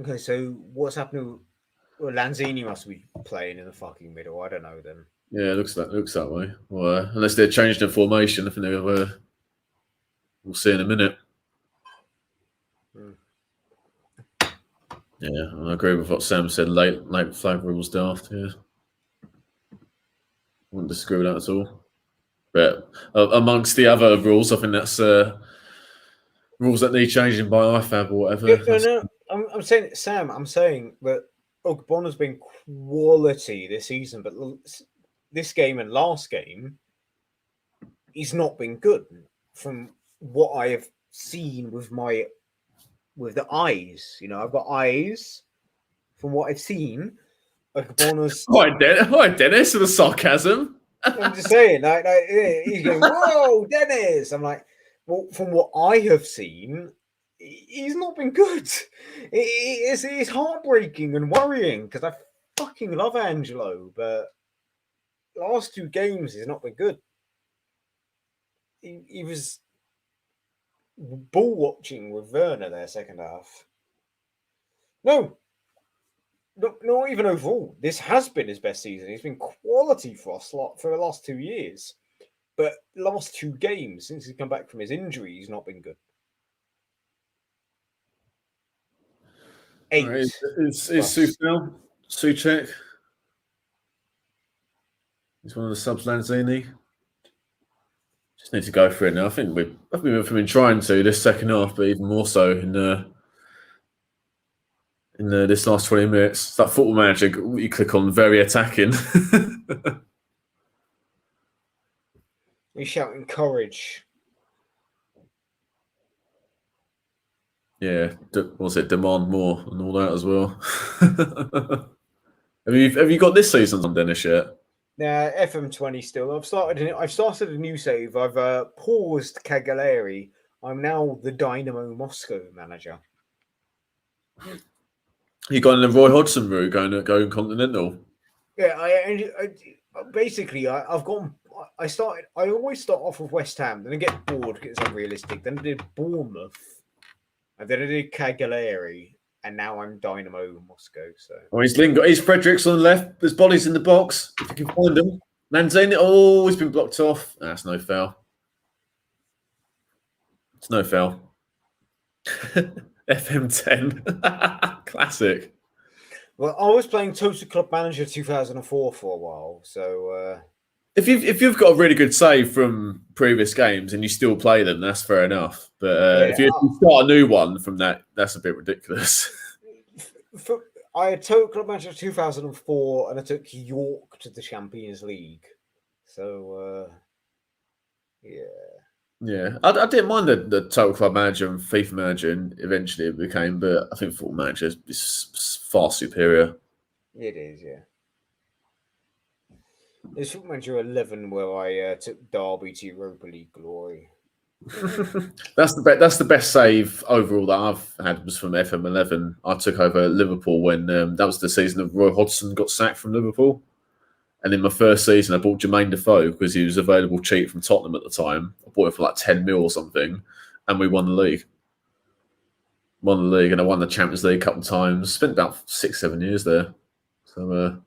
Okay, so what's happening? Well, Lanzini must be playing in the fucking middle. I don't know then. Yeah, it looks that way. Well, unless they're changing the formation, I think we'll see in a minute. Yeah, I agree with what Sam said. Late flag rules daft. Yeah, wouldn't disagree with that at all. But amongst the other rules, I think that's rules that need changing by IFAB or whatever. No, I'm saying, Sam. I'm saying that Ogbonna's been quality this season, but this game and last game, he's not been good from what I have seen with the eyes. You know, I've got eyes from what I've seen. Ogbonna's. Hi, Dennis, with the sarcasm. I'm just saying, he's going, "Whoa, Dennis!" I'm like, well, from what I have seen, he's not been good. It's heartbreaking and worrying because I fucking love Angelo, but last 2 games he's not been good. He was ball watching with Werner there second half. No, not even overall. This has been his best season. He's been quality for us for the last 2 years. But last 2 games, since he's come back from his injury, he's not been good. 8. Right, is Suchek? He's one of the subs, Lanzini. Just need to go for it now. I think we've been trying to this second half, but even more so in this last 20 minutes. It's that Football Manager, you click on very attacking. He's shouting courage. Yeah, what's it? Demand more and all that as well. Have you got this season on Dennis yet? Nah, FM20 still. I've started a new save. I've paused Cagliari. I'm now the Dynamo Moscow manager. You going the Roy Hodgson route, going continental? Yeah, I always start off with West Ham, then I get bored because it's unrealistic. Then I did Bournemouth, and then I did Cagliari, and now I'm Dynamo Moscow. So he's Fredericks on the left. There's bodies in the box. If you can find them. Lanzini, he's been blocked off. That's no foul. It's no foul. FM10. Classic. Well, I was playing Total Club Manager 2004 for a while, so if you've got a really good save from previous games and you still play them, that's fair enough. But if you start a new one from that, that's a bit ridiculous. I had Total Club Manager 2004, and I took York to the Champions League. So yeah. Yeah, I didn't mind the Total Club Manager and FIFA Manager, and eventually it became, but I think Football Manager is far superior. It is, yeah. It's Football Manager 11 where I took Derby to Europa League glory. That's the best save overall that I've had was from FM11. I took over Liverpool when that was the season of Roy Hodgson got sacked from Liverpool. And in my first season, I bought Jermaine Defoe because he was available cheap from Tottenham at the time. I bought it for like 10 mil or something, and we won the league. And I won the Champions League a couple of times. Spent about 6-7 years there. So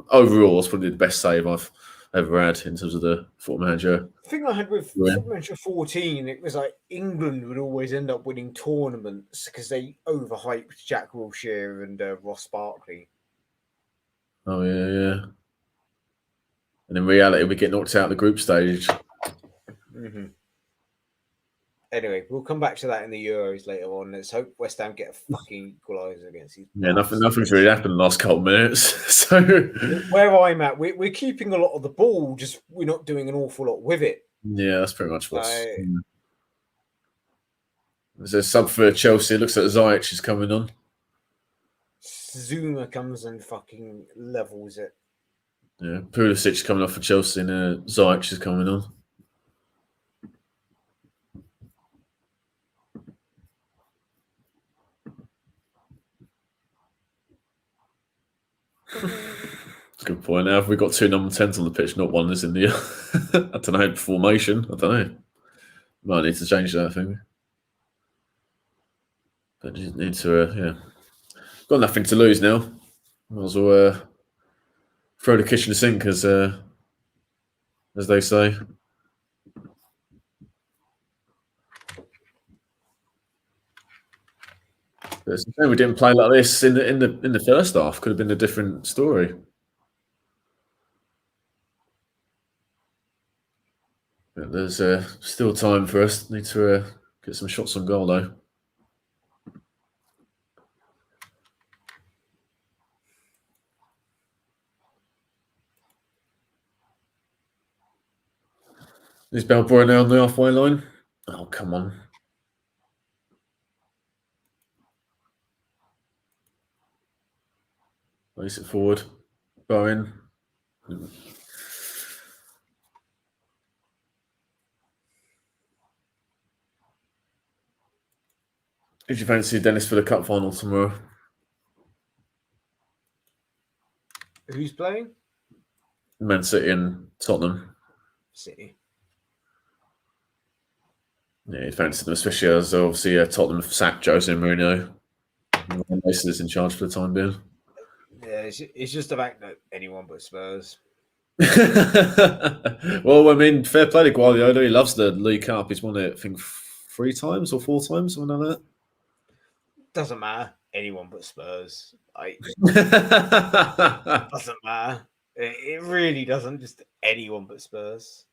overall, it's probably the best save I've ever had in terms of the Football Manager. The thing I had with Football Manager 14, it was like England would always end up winning tournaments because they overhyped Jack Wilshere and Ross Barkley. Oh, yeah. And in reality, we get knocked out of the group stage. Mm-hmm. Anyway, we'll come back to that in the Euros later on. Let's hope West Ham get a fucking equaliser against these. Yeah, nothing's really happened in the last couple of minutes. So where I'm at, we're keeping a lot of the ball, just we're not doing an awful lot with it. Yeah, that's pretty much what's. There's a sub for Chelsea. It looks like Ziyech is coming on. Zuma comes and fucking levels it. Yeah, Pulisic coming off for Chelsea, and Ziyech is coming on. That's a good point. Now, have we got 2 number 10s on the pitch? Not one is in the. I don't know, formation. I don't know. Might need to change that, I think. But you need to, got nothing to lose now. Might as well throw the kitchen sink, as they say. But it's a shame we didn't play like this in the first half. Could have been a different story. But there's still time for us. Need to get some shots on goal, though. Is Balboa now on the halfway line? Oh, come on. Place it forward. Bowen. Did you fancy Dennis for the cup final tomorrow? Who's playing? Man City and Tottenham. City. Yeah, you fancy them, especially as obviously Tottenham have sacked Jose Mourinho. Mason is in charge for the time being. Yeah, it's just the fact that anyone but Spurs. Well, I mean, fair play to Guardiola. He loves the League Cup. He's won it, I think, 3 times or 4 times, something like that. Doesn't matter. Anyone but Spurs. Doesn't matter. It really doesn't. Just anyone but Spurs.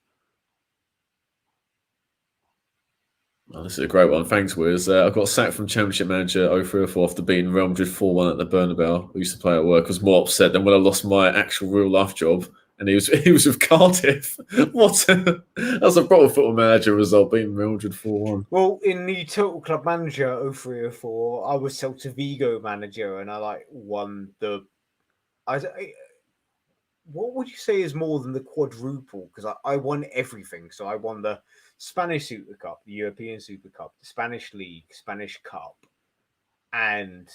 Oh, this is a great one. Thanks, Wiz. I got sacked from Championship Manager 0304 after beating Real Madrid 4-1 at the Bernabeu. I used to play at work. I was more upset than when I lost my actual real life job. And he was with Cardiff. That's a proper Football Manager result, beating Real Madrid 4-1. Well, in the Total Club Manager 0304, I was Celta Vigo manager, and I won the. What would you say is more than the quadruple? Because I won everything. So I won the Spanish Super Cup, the European Super Cup, the Spanish League, Spanish Cup, and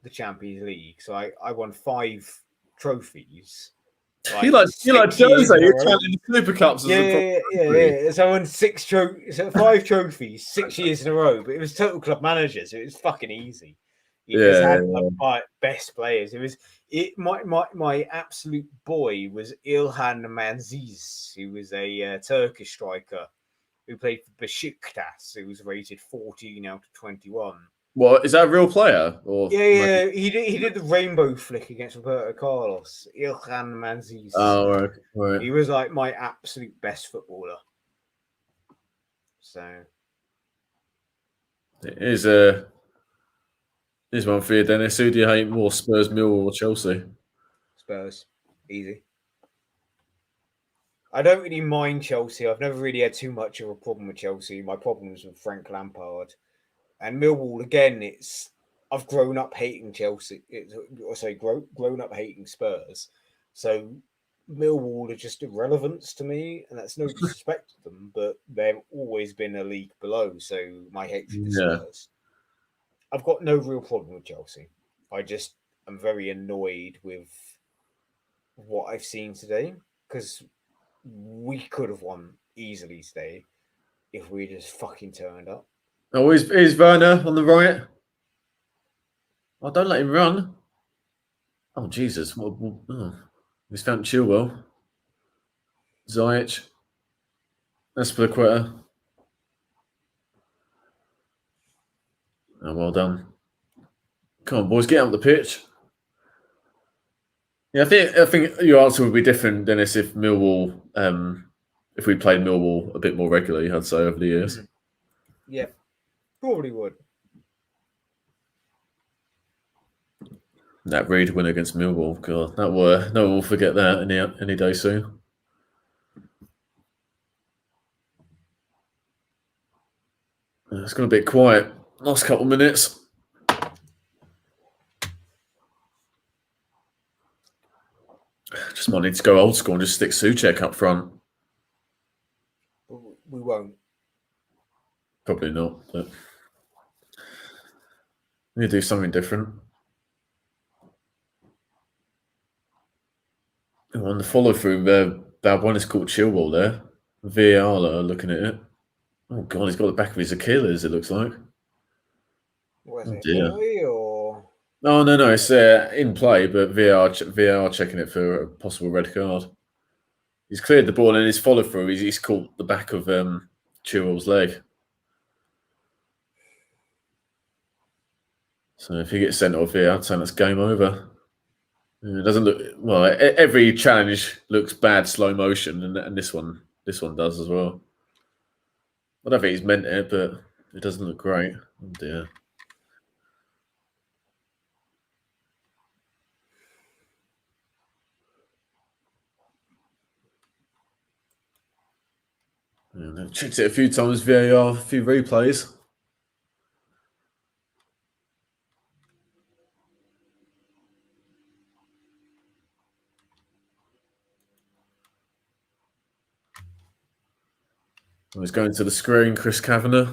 the Champions League. So I won 5 trophies. You like Jose, you're counting the Super Cups. Yeah. So I won 5 trophies, 6 years in a row. But it was Total Club Manager, so it was fucking easy. You just had my best players. My absolute boy was İlhan Manziz, who was a Turkish striker who played for Besiktas, who was rated 14 out of 21. What, is that a real player? Or yeah, he did the rainbow flick against Roberto Carlos. İlhan Manziz. Oh, right. He was like my absolute best footballer. So Here's one for you, Dennis. Who do you hate more, Spurs, Millwall, or Chelsea? Spurs, easy. I don't really mind Chelsea. I've never really had too much of a problem with Chelsea. My problem was with Frank Lampard. And Millwall, again, I've grown up hating Chelsea. Grown up hating Spurs. So Millwall are just irrelevance to me, and that's no disrespect to them, but they've always been a league below. So my hatred is Spurs. I've got no real problem with Chelsea. I'm very annoyed with what I've seen today, because we could have won easily today if we just fucking turned up. Oh, is Werner on the right? Oh, don't let him run. Oh, Jesus. Oh. He's found Chilwell. Ziyech. Aspilicueta. Oh, well done. Come on, boys, get out the pitch. Yeah, I think your answer would be different, Dennis, if Millwall, if we played Millwall a bit more regularly. I'd say over the years. Yeah, probably would. That Reed win against Millwall, God, no one will forget that any day soon. It's gone a bit quiet last couple of minutes. Just might need to go old school and just stick Souček up front. We won't. Probably not, but we need to do something different. On the follow through, that one is called Chilwell there. VAR are looking at it. Oh God, he's got the back of his Achilles. It looks like. Was Oh it dear. penalty or? Oh no, it's in play, but VAR checking it for a possible red card. He's cleared the ball and his follow through. He's caught the back of Chilwell's leg. So if he gets sent off here, I'd say that's game over. It doesn't look well. Every challenge looks bad slow motion, and this one does as well. I don't think he's meant it, but it doesn't look great. Oh dear. Yeah, I've checked it a few times, VAR, a few replays. He's going to the screen, Chris Kavanagh.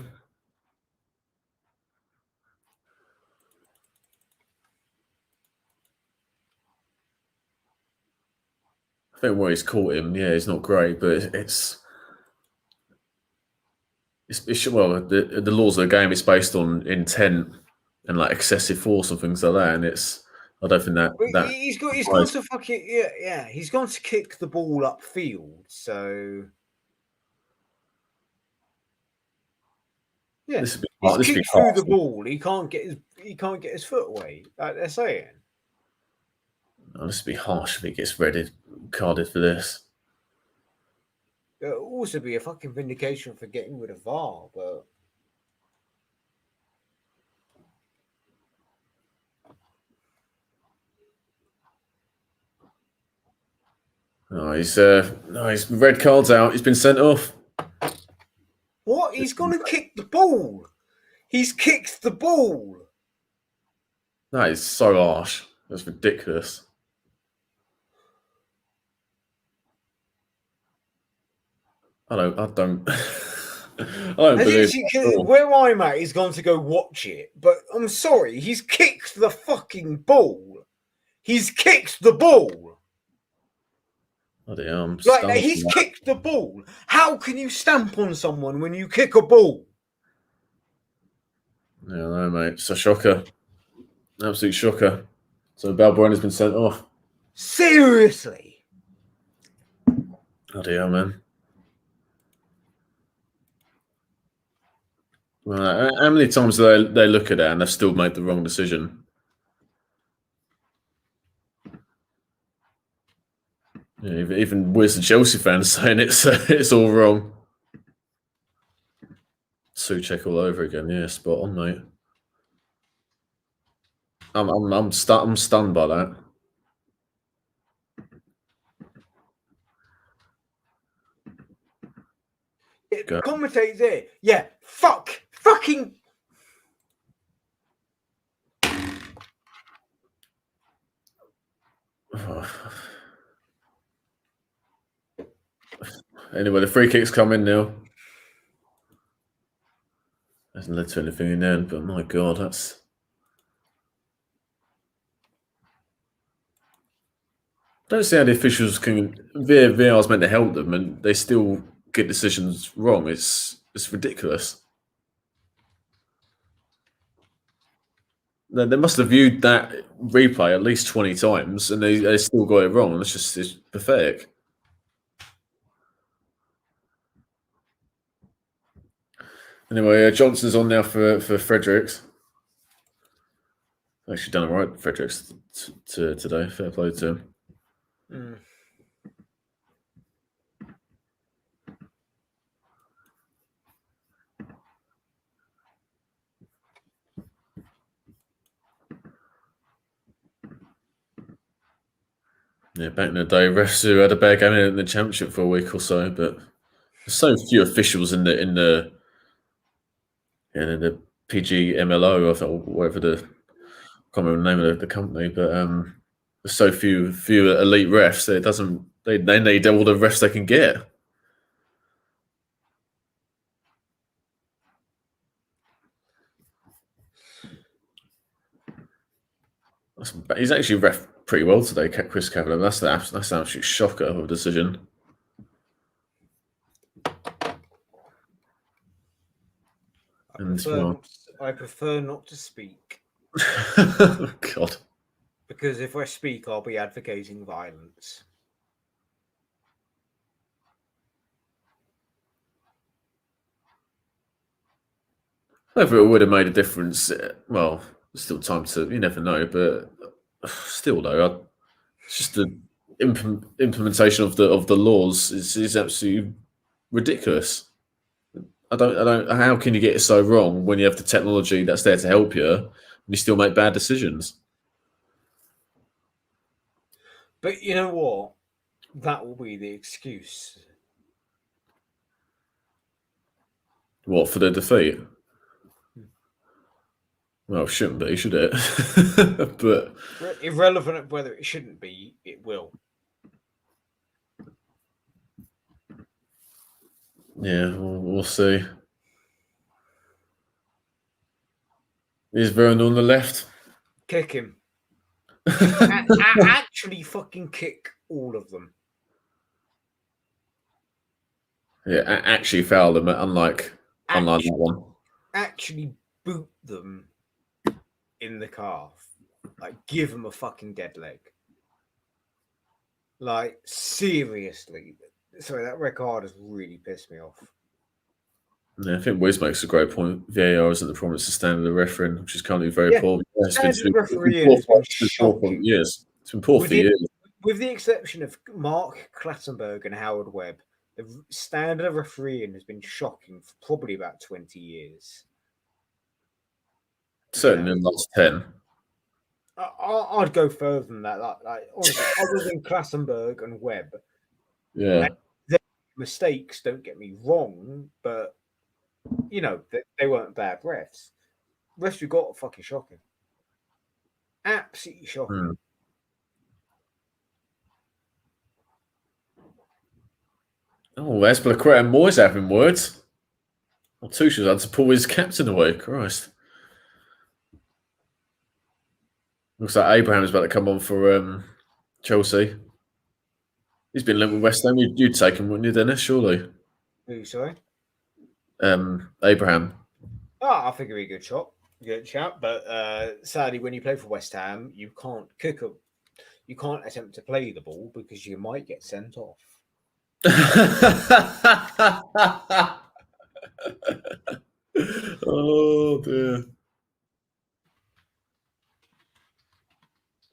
I think where he's caught him, yeah, it's not great, but it's well, the laws of the game is based on intent and like excessive force and things like that, and I don't think that He's gone to fucking yeah. He's gone to kick the ball upfield, so yeah. He's kicked through the ball. He can't get his foot away. Like they're saying. Oh, this would be harsh if he gets carded for this. It'll also be a fucking vindication for getting rid of VAR, but He's red cards out. He's been sent off. What? He's gonna kick the ball. He's kicked the ball. That is so harsh. That's ridiculous. I don't I don't believe it. Where I'm at, he's gone to go watch it. But I'm sorry, he's kicked the fucking ball. He's kicked the ball. He's kicked the ball. How can you stamp on someone when you kick a ball? Yeah, no, mate. It's a shocker. Absolute shocker. So Balbuena has been sent off. Seriously? Oh dear, man. Well, how many times do they look at that and they've still made the wrong decision? Yeah, even we're the Chelsea fans saying it's all wrong. Souček all over again. Yeah, spot on, mate. I'm stunned by that. Commentate there. Yeah, fucking. Anyway, the free kicks come in now. Hasn't led to anything in the end, but my God, that's don't see how the officials can. VAR's meant to help them, and they still get decisions wrong. It's ridiculous. They must have viewed that replay at least 20 times, and they still got it wrong. It's pathetic. Anyway, Johnson's on now for Fredericks. Actually done it right, Fredericks, today. Fair play to him. Yeah, back in the day, refs who had a bad game in the championship for a week or so, but there's so few officials in the PGMLO, I thought, whatever I can't remember the name of the company, but there's so few elite refs that it doesn't. They need all the refs they can get. He's actually ref pretty well today, Chris Kavanagh. That's an absolute shocker of a decision. I prefer not to speak. Oh, God. Because if I speak, I'll be advocating violence. Whether it would have made a difference, well, there's still time to, you never know, but still though, it's just the implementation of the laws is absolutely ridiculous. I don't. How can you get it so wrong when you have the technology that's there to help you, and you still make bad decisions? But you know what? That will be the excuse. What, for the defeat? Well, it shouldn't be, should it? But irrelevant of whether it shouldn't be, it will. Yeah, we'll see. Is Vernon on the left? Kick him. Actually fucking kick all of them. Yeah, actually foul them, unlike that one. Actually boot them in the calf. Like, give them a fucking dead leg. Like, seriously. Sorry, that red card has really pissed me off. Yeah, I think Wiz makes a great point. VAR isn't the promise to standard of refereeing, which is currently very poor. Yeah, it's been poor for years. It's been poor for years. With the exception of Mark Clattenburg and Howard Webb, the standard of refereeing has been shocking for probably about 20 years. Certainly in the last 10. I'd go further than that. Like honestly, other than Clattenburg and Webb, yeah, their mistakes, don't get me wrong, but you know they weren't bad refs. Refs we got are fucking shocking, absolutely shocking. Oh, Espelacret and Moyes having words. Well, Tuchel's had to pull his captain away. Christ. Looks like Abraham's about to come on for Chelsea. He's been linked with West Ham. You'd take him, wouldn't you, Dennis? Surely. Who, sorry? Abraham. Oh, I think it'd be a good shot. Good shout. But sadly, when you play for West Ham, you can't kick up. You can't attempt to play the ball because you might get sent off. Oh dear.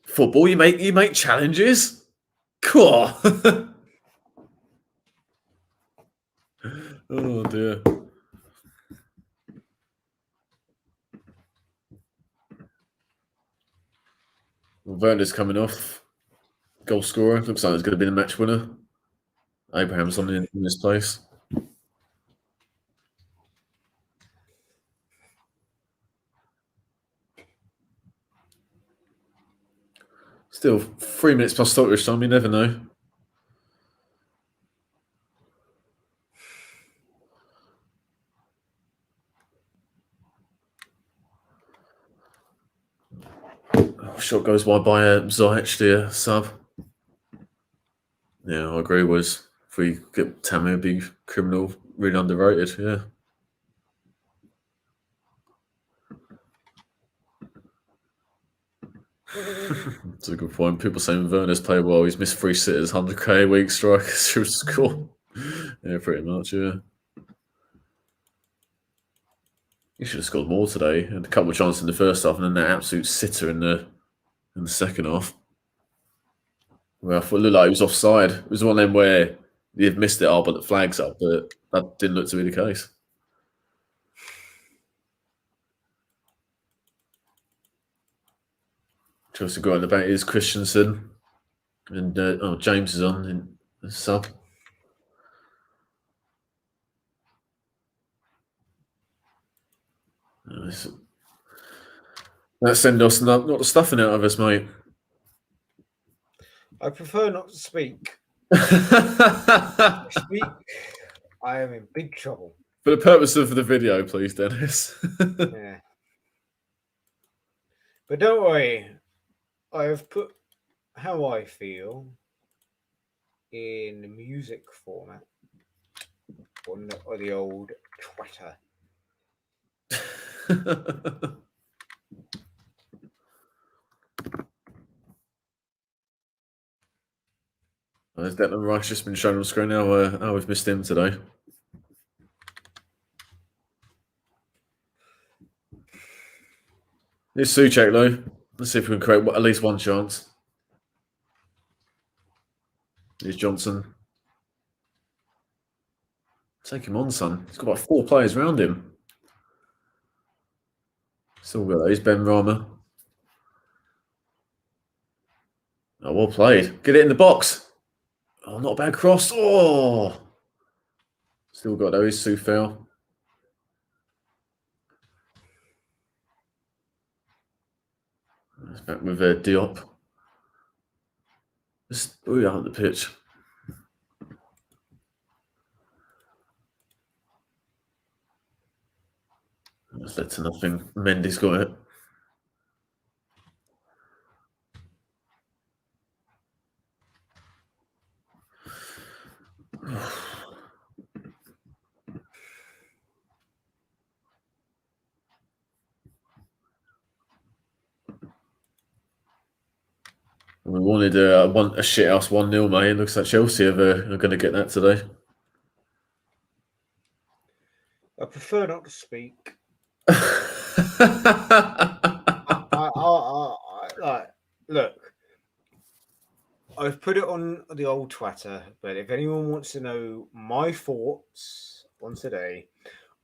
Football, you make challenges? Cool. Oh dear. Well, Werner's coming off. Goal scorer. Looks like it's going to be the match winner. Abraham's on in this place. Still 3 minutes past stoppage time. You never know. Shot goes wide by Ziyech, the sub. Yeah, I agree. Was if we get Tammy, it'd be criminal, really underrated. Yeah. That's a good point. People saying Werner's played well. He's missed 3 sitters, 100k a week strikers should score. Yeah, pretty much. Yeah. He should have scored more today. Had a couple of chances in the first half, and then that absolute sitter in the second half. Well, I thought it looked like he was offside. It was one of them where he had missed it, but the flag's up, but that didn't look to be the case. Chelsea got in the back is Christensen, and James is on in the sub. That send us not the stuffing out of us, mate. I prefer not to speak. I am in big trouble. For the purpose of the video, please, Dennis. Yeah. But don't worry, I have put how I feel in music format on the old Twitter. There's Declan Rice just been shown on screen now. We've missed him today. Here's Souček, though. Let's see if we can create at least one chance. Here's Johnson. Take him on, son. He's got about 4 players around him. Still got those. Ben Rama. Oh, well played. Get it in the box. Oh, not a bad cross. Oh. Still got those. Soufal. Back with Diop. Just out on the pitch. That's led to nothing. Mendy's got it. We wanted a shit house 1-0, mate. It looks like Chelsea are going to get that today. I prefer not to speak. Look, I've put it on the old Twitter, but if anyone wants to know my thoughts on today,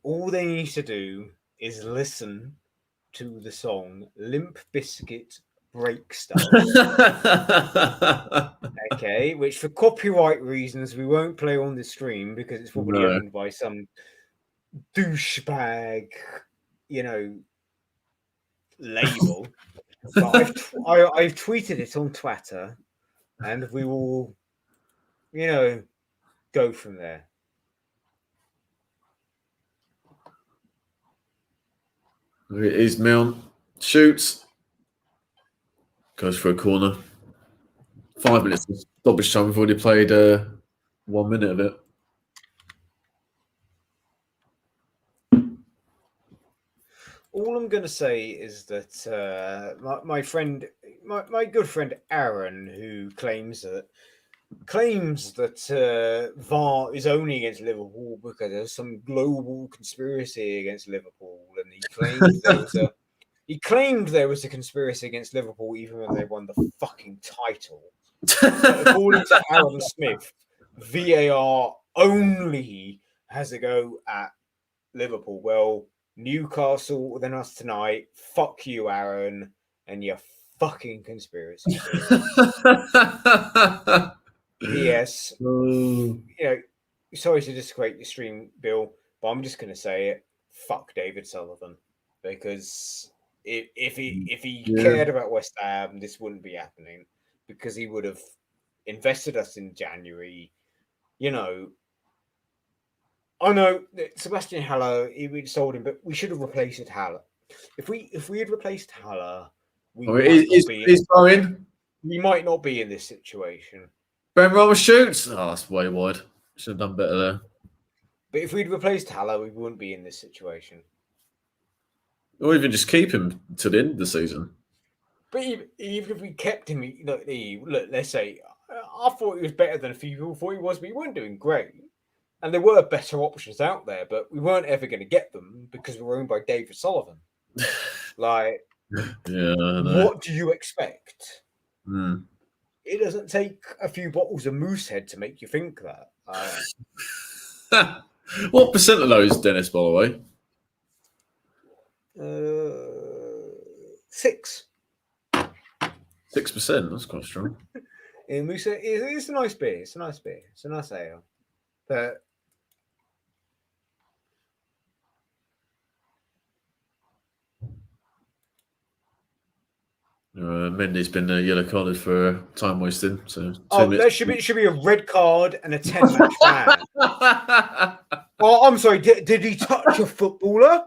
all they need to do is listen to the song Limp Bizkit Break Stuff. Okay, which for copyright reasons we won't play on the stream because it's probably owned by some douchebag, label. But I've tweeted it on Twitter, and we will, go from there. It is Mount. Shoots. Goes for a corner. 5 minutes of stoppage time. We've already played 1 minute of it. All I'm going to say is that my good friend Aaron, who claims that VAR is only against Liverpool because there's some global conspiracy against Liverpool, and he claimed there was a conspiracy against Liverpool even when they won the fucking title. According to Aaron Smith, VAR only has a go at Liverpool. Well, Newcastle than us tonight. Fuck you, Aaron, and your fucking conspiracy. Yes. Sorry to discredit your stream, Bill, but I'm just going to say it. Fuck David Sullivan, because if he cared about West Ham, this wouldn't be happening, because he would have invested us in January. I know that Sebastian Haller, we sold him, but we should have replaced Haller. If we had replaced Haller, we might not be in this situation. Ben Rama shoots. Oh, that's way wide. Should have done better there. But if we'd replaced Haller, we wouldn't be in this situation. Or even just keep him to the end of the season. But even if we kept him, look, let's say I thought he was better than a few people thought he was, but he weren't doing great. And there were better options out there, but we weren't ever going to get them because we were owned by David Sullivan. Like, yeah, what do you expect? Mm. It doesn't take a few bottles of Moosehead to make you think that. What percent of those, Dennis, by the way? 6. 6%. That's quite strong. Moosehead, it's a nice beer. It's a nice beer. It's a nice ale. But Mendy's been yellow carded for time wasting. So there should be a red card and a 10-match ban. Oh, I'm sorry. Did he touch a footballer?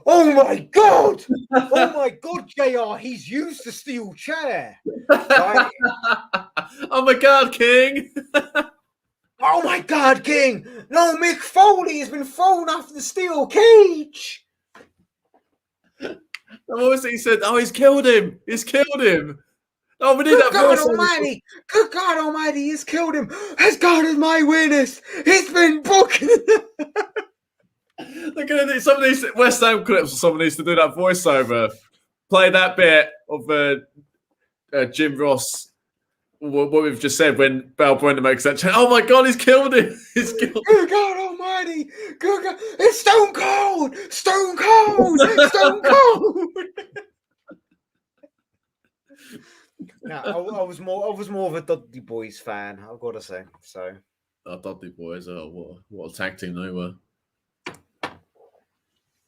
Oh my god! Oh my god, JR, he's used the steel chair. Right? Oh my god, King! Oh my god, King! No, Mick Foley has been thrown off the steel cage. What was it he said? Oh, he's killed him! He's killed him! Oh, we need that God voice. Almighty! Good God Almighty! He's killed him. As God is my witness, he's been booked. They're gonna do some of these West Ham clips. Or someone needs to do that voiceover. Play that bit of Jim Ross. What we've just said when Balbuena makes that change. Oh my God, he's killed him! He's killed him. Good God Almighty! Good God! It's Stone Cold! Stone Cold! Stone Cold! No, I was more of a Dudley Boys fan. I've got to say. So, Dudley Boys. Oh, what a tag team they were.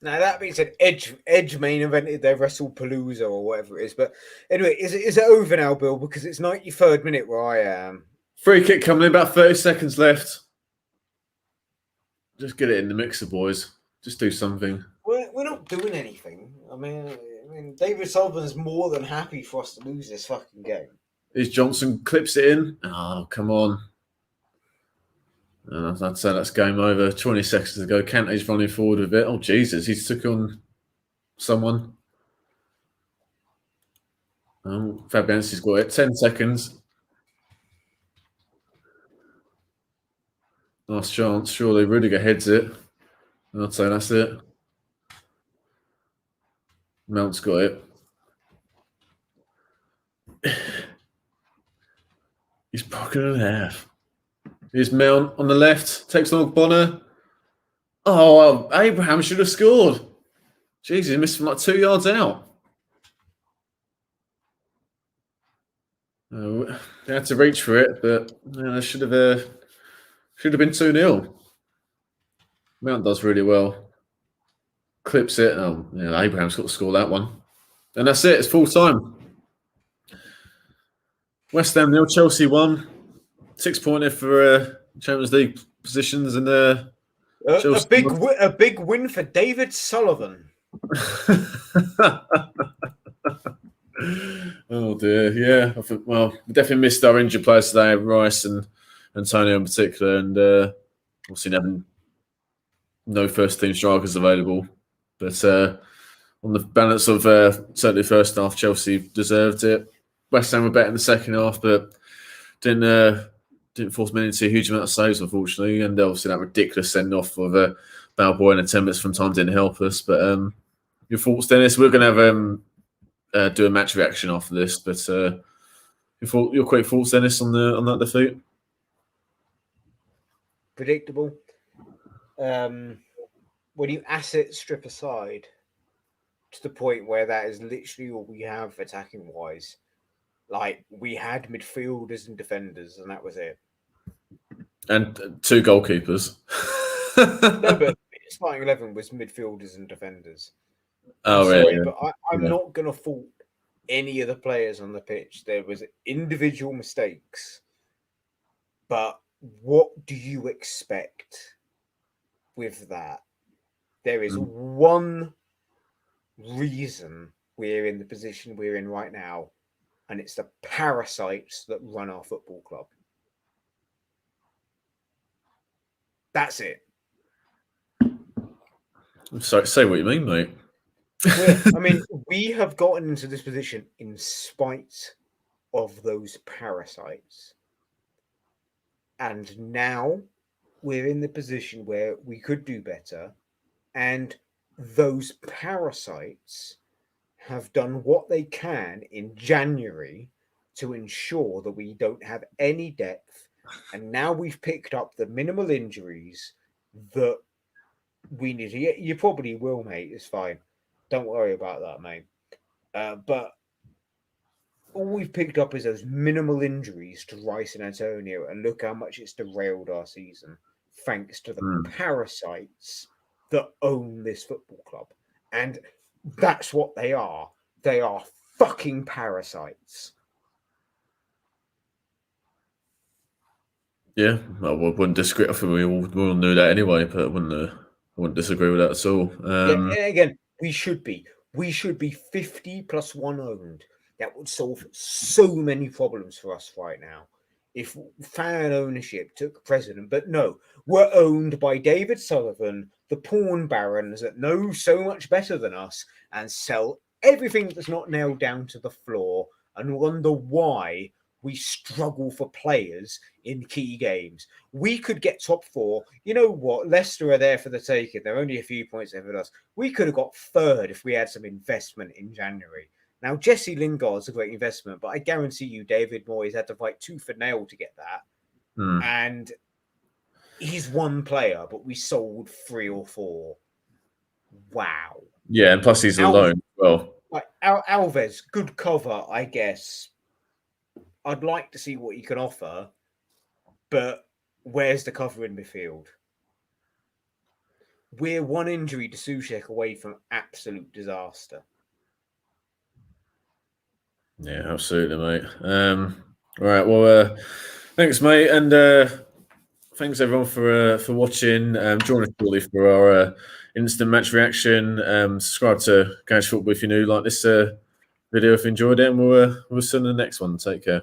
Now that being said, Edge main evented their WrestlePalooza or whatever it is. But anyway, is it over now, Bill? Because it's 93rd minute where I am. Free kick coming in, about 30 seconds left. Just get it in the mixer, boys. Just do something. We're not doing anything. I mean, David Sullivan's more than happy for us to lose this fucking game. Is Johnson clips it in? Oh, come on. I'd say that's game over. 20 seconds to go. Kante's running forward with it. Oh, Jesus. He's took on someone. Fabianski's got it. 10 seconds. Last chance. Surely Rudiger heads it. I'd say that's it. Mount's got it. He's broken it in half. Here's Mount on the left. Takes on Bonner. Oh, Abraham should have scored. Jesus, he missed from like 2 yards out. They had to reach for it, but they should have been 2-0. Mount does really well. Clips it. Oh, yeah, Abraham's got to score that one. And that's it. It's full time. West Ham 0, Chelsea 1. 6-pointer for Champions League positions, and a big win for David Sullivan. Oh dear, yeah. I think, well, we definitely missed our injured players today, Rice and Antonio in particular, and obviously having no first team strikers available. But on the balance of certainly first half, Chelsea deserved it. West Ham were better in the second half, but didn't force many into a huge amount of saves, unfortunately. And obviously that ridiculous send-off of Balboa and 10 minutes from time didn't help us. But your thoughts, Dennis? We're going to have do a match reaction after this. But your quick thoughts, Dennis, on that defeat? Predictable. When you asset strip aside to the point where that is literally all we have attacking-wise. Like, we had midfielders and defenders, and that was it. And 2 goalkeepers. No, but starting 11 was midfielders and defenders. Oh, sorry, yeah. But I'm not going to fault any of the players on the pitch. There was individual mistakes. But what do you expect with that? There is one reason we're in the position we're in right now, and it's the parasites that run our football club. That's it. So say what you mean, mate. I mean, we have gotten into this position in spite of those parasites. And now we're in the position where we could do better. And those parasites have done what they can in January to ensure that we don't have any depth. And now we've picked up the minimal injuries that we need to get. You probably will, mate. It's fine. Don't worry about that, mate. But all we've picked up is those minimal injuries to Rice and Antonio, and look how much it's derailed our season, thanks to the parasites that own this football club. And that's what they are. They are fucking parasites. Yeah, I wouldn't disagree. I think we all knew that anyway, but I wouldn't disagree with that at all. And again, we should be 50 plus 1 owned. That would solve so many problems for us right now. If fan ownership took precedent, but no, we're owned by David Sullivan, the porn barons that know so much better than us and sell everything that's not nailed down to the floor, and wonder why we struggle for players in key games. We could get top 4. You know what? Leicester are there for the taking. They're only a few points ahead of us. We could have got 3rd if we had some investment in January. Now, Jesse Lingard's a great investment, but I guarantee you David Moyes had to fight tooth and nail to get that. And he's one player, but we sold 3 or 4. Wow. Yeah, and plus he's alone as well. Like Alves, good cover, I guess. I'd like to see what he can offer, but where's the cover in midfield? We're 1 injury to Souček away from absolute disaster. Yeah, absolutely, mate. All right, well, thanks, mate, and thanks everyone for watching. Join us shortly for our instant match reaction. Subscribe to Garage Football if you're new, like this video if you enjoyed it, and we'll see you in the next one. Take care.